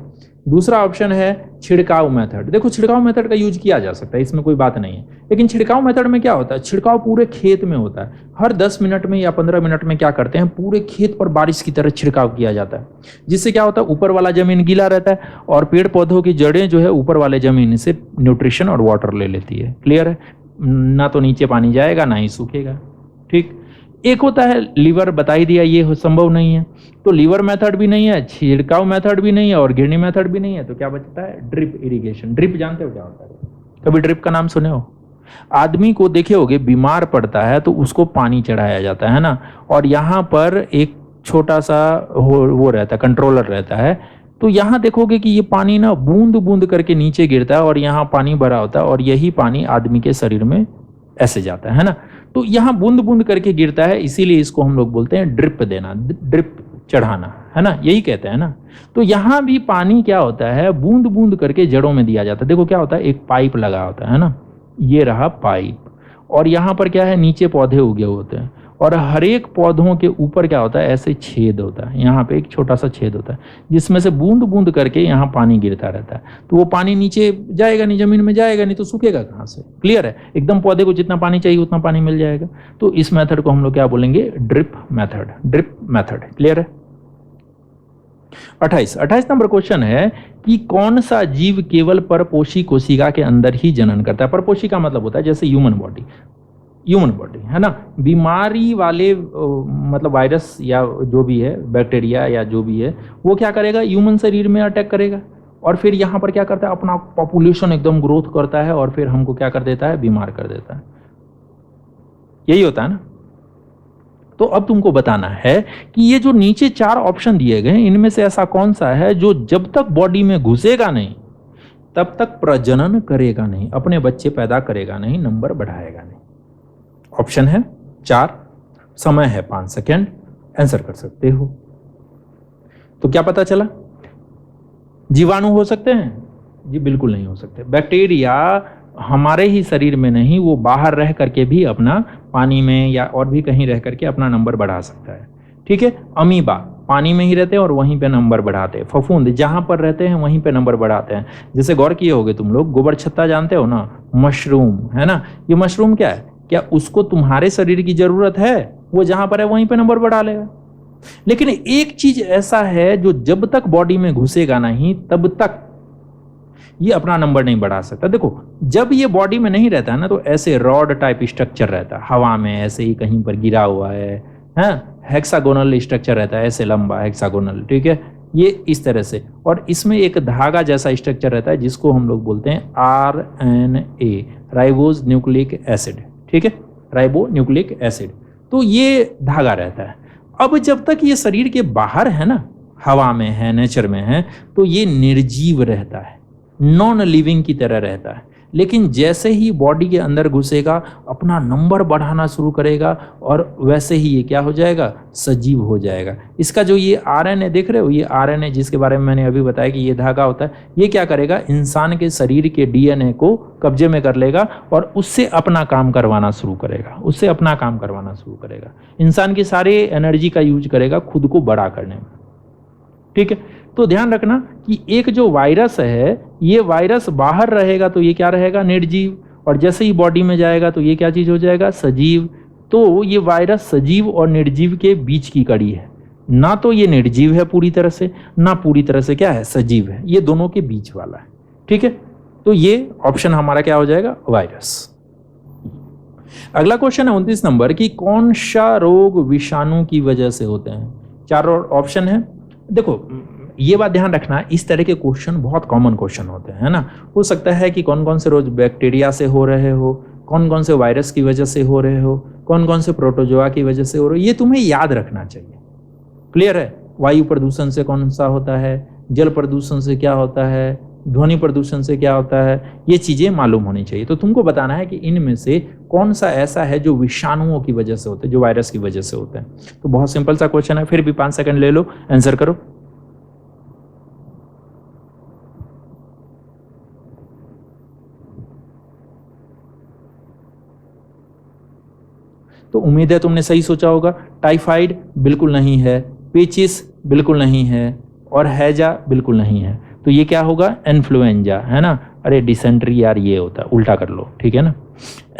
दूसरा ऑप्शन है छिड़काव मेथड। देखो छिड़काव मेथड का यूज किया जा सकता है, इसमें कोई बात नहीं है। लेकिन छिड़काव मेथड में क्या होता है? छिड़काव पूरे खेत में होता है। हर 10 मिनट में या 15 मिनट में क्या करते हैं, पूरे खेत पर बारिश की तरह छिड़काव किया जाता है। जिससे क्या होता है, ऊपर वाला जमीन गीला रहता है और पेड़ पौधों की जड़ें जो है ऊपर वाले जमीन से न्यूट्रिशन और वाटर ले लेती है। क्लियर है? ना तो नीचे पानी जाएगा ना ही सूखेगा। ठीक। एक होता है लीवर, बता ही दिया, ये संभव नहीं है। तो लीवर मेथड भी नहीं है, छिड़काव मेथड भी नहीं है और गिरनी मेथड भी नहीं है। तो क्या बचता है? Drip irrigation. ड्रिप जानते हो क्या होता है? कभी ड्रिप का नाम सुने हो? आदमी को देखे होगे बीमार पड़ता है तो उसको पानी चढ़ाया जाता है ना, और यहाँ पर एक छोटा सा वो रहता है, कंट्रोलर रहता है। तो यहाँ देखोगे कि ये पानी ना बूंद बूंद करके नीचे गिरता है और यहाँ पानी भरा होता है और यही पानी आदमी के शरीर में ऐसे जाता है ना। तो यहाँ बूंद बूंद करके गिरता है, इसीलिए इसको हम लोग बोलते हैं ड्रिप देना, ड्रिप चढ़ाना, है ना, यही कहते हैं ना। तो यहाँ भी पानी क्या होता है, बूंद बूंद करके जड़ों में दिया जाता है। देखो क्या होता है, एक पाइप लगा होता है ना, ये रहा पाइप, और यहाँ पर क्या है, नीचे पौधे उगे होते हैं और हर एक पौधों के ऊपर क्या होता है, ऐसे छेद होता है। यहाँ पे एक छोटा सा छेद होता है जिसमें से बूंद बूंद करके यहाँ पानी गिरता रहता है। तो वो पानी नीचे जाएगा नहीं, जमीन में जाएगा नहीं, तो सूखेगा कहाँ से? क्लियर है? एकदम पौधे को जितना पानी चाहिए उतना पानी मिल जाएगा। तो इस मेथड को हम लोग क्या बोलेंगे? Drip method. Drip method. Clear है? 28 नंबर क्वेश्चन है कि कौन सा जीव केवल परपोषी कोशिका के अंदर ही जनन करता है? परपोषी का मतलब होता है जैसे ह्यूमन बॉडी है ना। बीमारी वाले मतलब वायरस या जो भी है, बैक्टीरिया या जो भी है, वो क्या करेगा, ह्यूमन शरीर में अटैक करेगा और फिर यहाँ पर क्या करता है, अपना पॉपुलेशन एकदम ग्रोथ करता है और फिर हमको क्या कर देता है, बीमार कर देता है। यही होता है ना। तो अब तुमको बताना है कि ये जो नीचे 4 ऑप्शन दिए गए इनमें से ऐसा कौन सा है जो जब तक बॉडी में घुसेगा नहीं तब तक प्रजनन करेगा नहीं, अपने बच्चे पैदा करेगा नहीं, नंबर बढ़ाएगा नहीं। ऑप्शन है 4, समय है 5 सेकेंड, आंसर कर सकते हो। तो क्या पता चला? जीवाणु हो सकते हैं? जी बिल्कुल नहीं हो सकते। बैक्टीरिया हमारे ही शरीर में नहीं, वो बाहर रह करके भी अपना पानी में या और भी कहीं रह करके अपना नंबर बढ़ा सकता है। ठीक है। अमीबा पानी में ही रहते हैं और वहीं पे नंबर बढ़ाते हैं। फफूंद जहां पर रहते हैं वहीं पे नंबर बढ़ाते हैं। जैसे गौर किए होगे तुम लोग, गोबर छत्ता जानते हो ना, मशरूम, है ना। ये मशरूम क्या है, क्या उसको तुम्हारे शरीर की जरूरत है? वो जहां पर है वहीं पे नंबर बढ़ा लेगा। लेकिन एक चीज ऐसा है जो जब तक बॉडी में घुसेगा नहीं तब तक ये अपना नंबर नहीं बढ़ा सकता। देखो जब ये बॉडी में नहीं रहता है ना, तो ऐसे रॉड टाइप स्ट्रक्चर रहता है, हवा में ऐसे ही कहीं पर गिरा हुआ है, हेक्सागोनल स्ट्रक्चर रहता है, ऐसे लंबा हेक्सागोनल। ठीक है, ये इस तरह से, और इसमें एक धागा जैसा स्ट्रक्चर रहता है जिसको हम लोग बोलते हैं RNA, राइबोज न्यूक्लिक एसिड। ठीक है, राइबो न्यूक्लिक एसिड। तो ये धागा रहता है। अब जब तक ये शरीर के बाहर है ना, हवा में है, नेचर में है, तो ये निर्जीव रहता है, नॉन लिविंग की तरह रहता है। लेकिन जैसे ही बॉडी के अंदर घुसेगा अपना नंबर बढ़ाना शुरू करेगा और वैसे ही ये क्या हो जाएगा, सजीव हो जाएगा। इसका जो ये RNA देख रहे हो, ये RNA जिसके बारे में मैंने अभी बताया कि ये धागा होता है, ये क्या करेगा, इंसान के शरीर के DNA को कब्जे में कर लेगा और उससे अपना काम करवाना शुरू करेगा, इंसान की सारी एनर्जी का यूज करेगा खुद को बड़ा करने में। ठीक है, तो ध्यान रखना कि एक जो वायरस है, ये वायरस बाहर रहेगा तो ये क्या रहेगा, निर्जीव, और जैसे ही बॉडी में जाएगा तो ये क्या चीज हो जाएगा, सजीव। तो ये वायरस सजीव और निर्जीव के बीच की कड़ी है, ना तो ये निर्जीव है पूरी तरह से, ना पूरी तरह से क्या है, सजीव है, ये दोनों के बीच वाला है। ठीक है, तो ये ऑप्शन हमारा क्या हो जाएगा, वायरस। अगला क्वेश्चन है 29 नंबर की कौन सा रोग विषाणु की वजह से होते हैं? 4 ऑप्शन है। देखो ये बात ध्यान रखना, इस तरह के क्वेश्चन बहुत कॉमन क्वेश्चन होते हैं, है ना। हो सकता है कि कौन कौन से रोज बैक्टीरिया से हो रहे हो, कौन कौन से वायरस की वजह से हो रहे हो, कौन कौन से प्रोटोजोआ की वजह से हो रहे हो, ये तुम्हें याद रखना चाहिए। क्लियर है। वायु प्रदूषण से कौन सा होता है, जल प्रदूषण से क्या होता है, ध्वनि प्रदूषण से क्या होता है, ये चीजें मालूम होनी चाहिए। तो तुमको बताना है कि इनमें से कौन सा ऐसा है जो विषाणुओं की वजह से होता है, जो वायरस की वजह से होता है। तो बहुत सिंपल सा क्वेश्चन है, फिर भी 5 सेकंड ले लो, आंसर करो। तो उम्मीद है तुमने सही सोचा होगा। टाइफाइड बिल्कुल नहीं है, पेचिस बिल्कुल नहीं है, और हैजा बिल्कुल नहीं है। तो ये क्या होगा, इन्फ्लुएंजा, है ना। अरे डिसेंट्री यार ये होता है, उल्टा कर लो, ठीक है ना।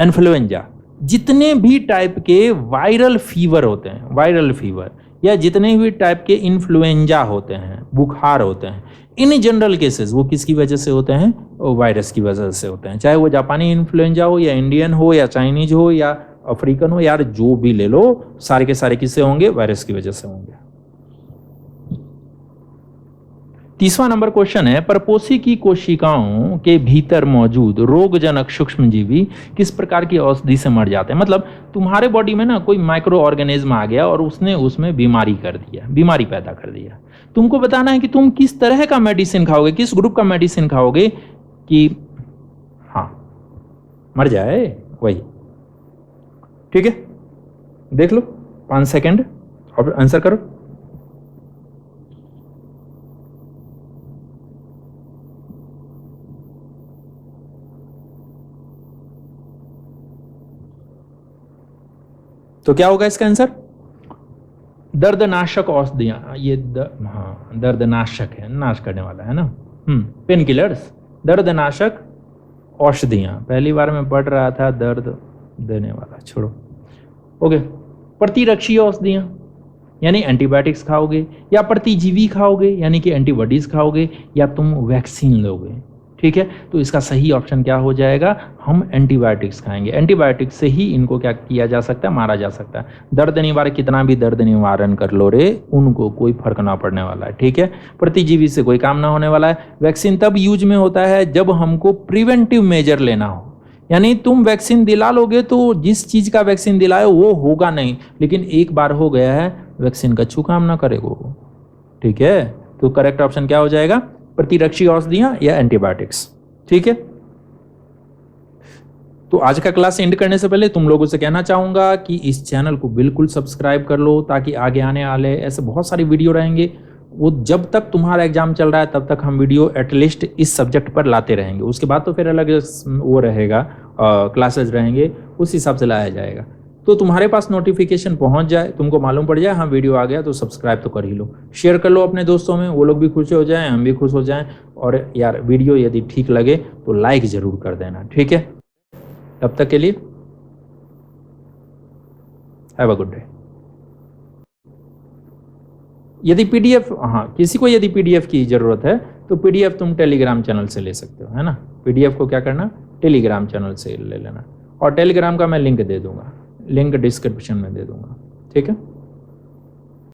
इन्फ्लुएंजा, जितने भी टाइप के वायरल फीवर होते हैं, वायरल फीवर या जितने भी टाइप के इन्फ्लुएंजा होते हैं, बुखार होते हैं, इन जनरल केसेस वो किसकी वजह से होते हैं, वायरस की वजह से होते हैं। चाहे वो जापानी इन्फ्लुएंजा हो या इंडियन हो या चाइनीज हो या अफ्रीकन हो, यार जो भी ले लो, सारे के सारे किससे होंगे, वायरस की वजह से होंगे। 30वां नंबर क्वेश्चन है, परपोषी की कोशिकाओं के भीतर मौजूद रोगजनक सूक्ष्मजीवी किस प्रकार की औषधि से मर जाते हैं। मतलब तुम्हारे बॉडी में ना कोई माइक्रो ऑर्गेनिज्म आ गया और उसने उसमें बीमारी कर दिया, बीमारी पैदा कर दिया। तुमको बताना है कि तुम किस तरह का मेडिसिन खाओगे, किस ग्रुप का मेडिसिन खाओगे कि हाँ मर जाए वही। ठीक है, देख लो 5 सेकंड और आंसर करो। तो क्या होगा इसका आंसर, दर्दनाशक औषधियां। ये हाँ दर्दनाशक है, नाश करने वाला है ना। पेन किलर्स, दर्दनाशक औषधियां। पहली बार मैं पढ़ रहा था दर्द देने वाला, छोड़ो। ओके, प्रतिरक्षी औषधियां यानी एंटीबायोटिक्स खाओगे, या प्रतिजीवी खाओगे यानी कि एंटीबॉडीज खाओगे, या तुम वैक्सीन लोगे। ठीक है, तो इसका सही ऑप्शन क्या हो जाएगा, हम एंटीबायोटिक्स खाएंगे। एंटीबायोटिक्स से ही इनको क्या किया जा सकता है, मारा जा सकता है। दर्द निवारक कितना भी दर्द निवारण कर लो रे, उनको कोई फर्क ना पड़ने वाला है। ठीक है, प्रतिजीवी से कोई काम ना होने वाला है। वैक्सीन तब यूज में होता है जब हमको प्रिवेंटिव मेजर लेना हो, यानी तुम वैक्सीन दिला लोगे तो जिस चीज का वैक्सीन दिलाए वो होगा नहीं, लेकिन एक बार हो गया है वैक्सीन का छू काम ना करेगा। ठीक है, तो करेक्ट ऑप्शन क्या हो जाएगा, प्रतिरक्षी औषधियां या एंटीबायोटिक्स। ठीक है, तो आज का क्लास एंड करने से पहले तुम लोगों से कहना चाहूंगा कि इस चैनल को बिल्कुल सब्सक्राइब कर लो, ताकि आगे आने वाले ऐसे बहुत सारे वीडियो रहेंगे। वो जब तक तुम्हारा एग्जाम चल रहा है तब तक हम वीडियो एटलीस्ट इस सब्जेक्ट पर लाते रहेंगे। उसके बाद तो फिर अलग वो रहेगा, क्लासेस रहेंगे, उस हिसाब से लाया जाएगा। तो तुम्हारे पास नोटिफिकेशन पहुंच जाए, तुमको मालूम पड़ जाए हाँ वीडियो आ गया, तो सब्सक्राइब तो कर ही लो, शेयर कर लो अपने दोस्तों में, वो लोग भी खुश हो जाएं, हम भी खुश हो जाएं। और यार वीडियो यदि ठीक लगे तो लाइक जरूर कर देना। ठीक है, तब तक के लिए हैव अ गुड डे। यदि पीडीएफ, हाँ किसी को यदि पीडीएफ की जरूरत है तो पीडीएफ तुम टेलीग्राम चैनल से ले सकते हो, है ना। पीडीएफ को क्या करना, टेलीग्राम चैनल से ले लेना, और टेलीग्राम का मैं लिंक दे दूंगा, लिंक डिस्क्रिप्शन में दे दूंगा। ठीक है।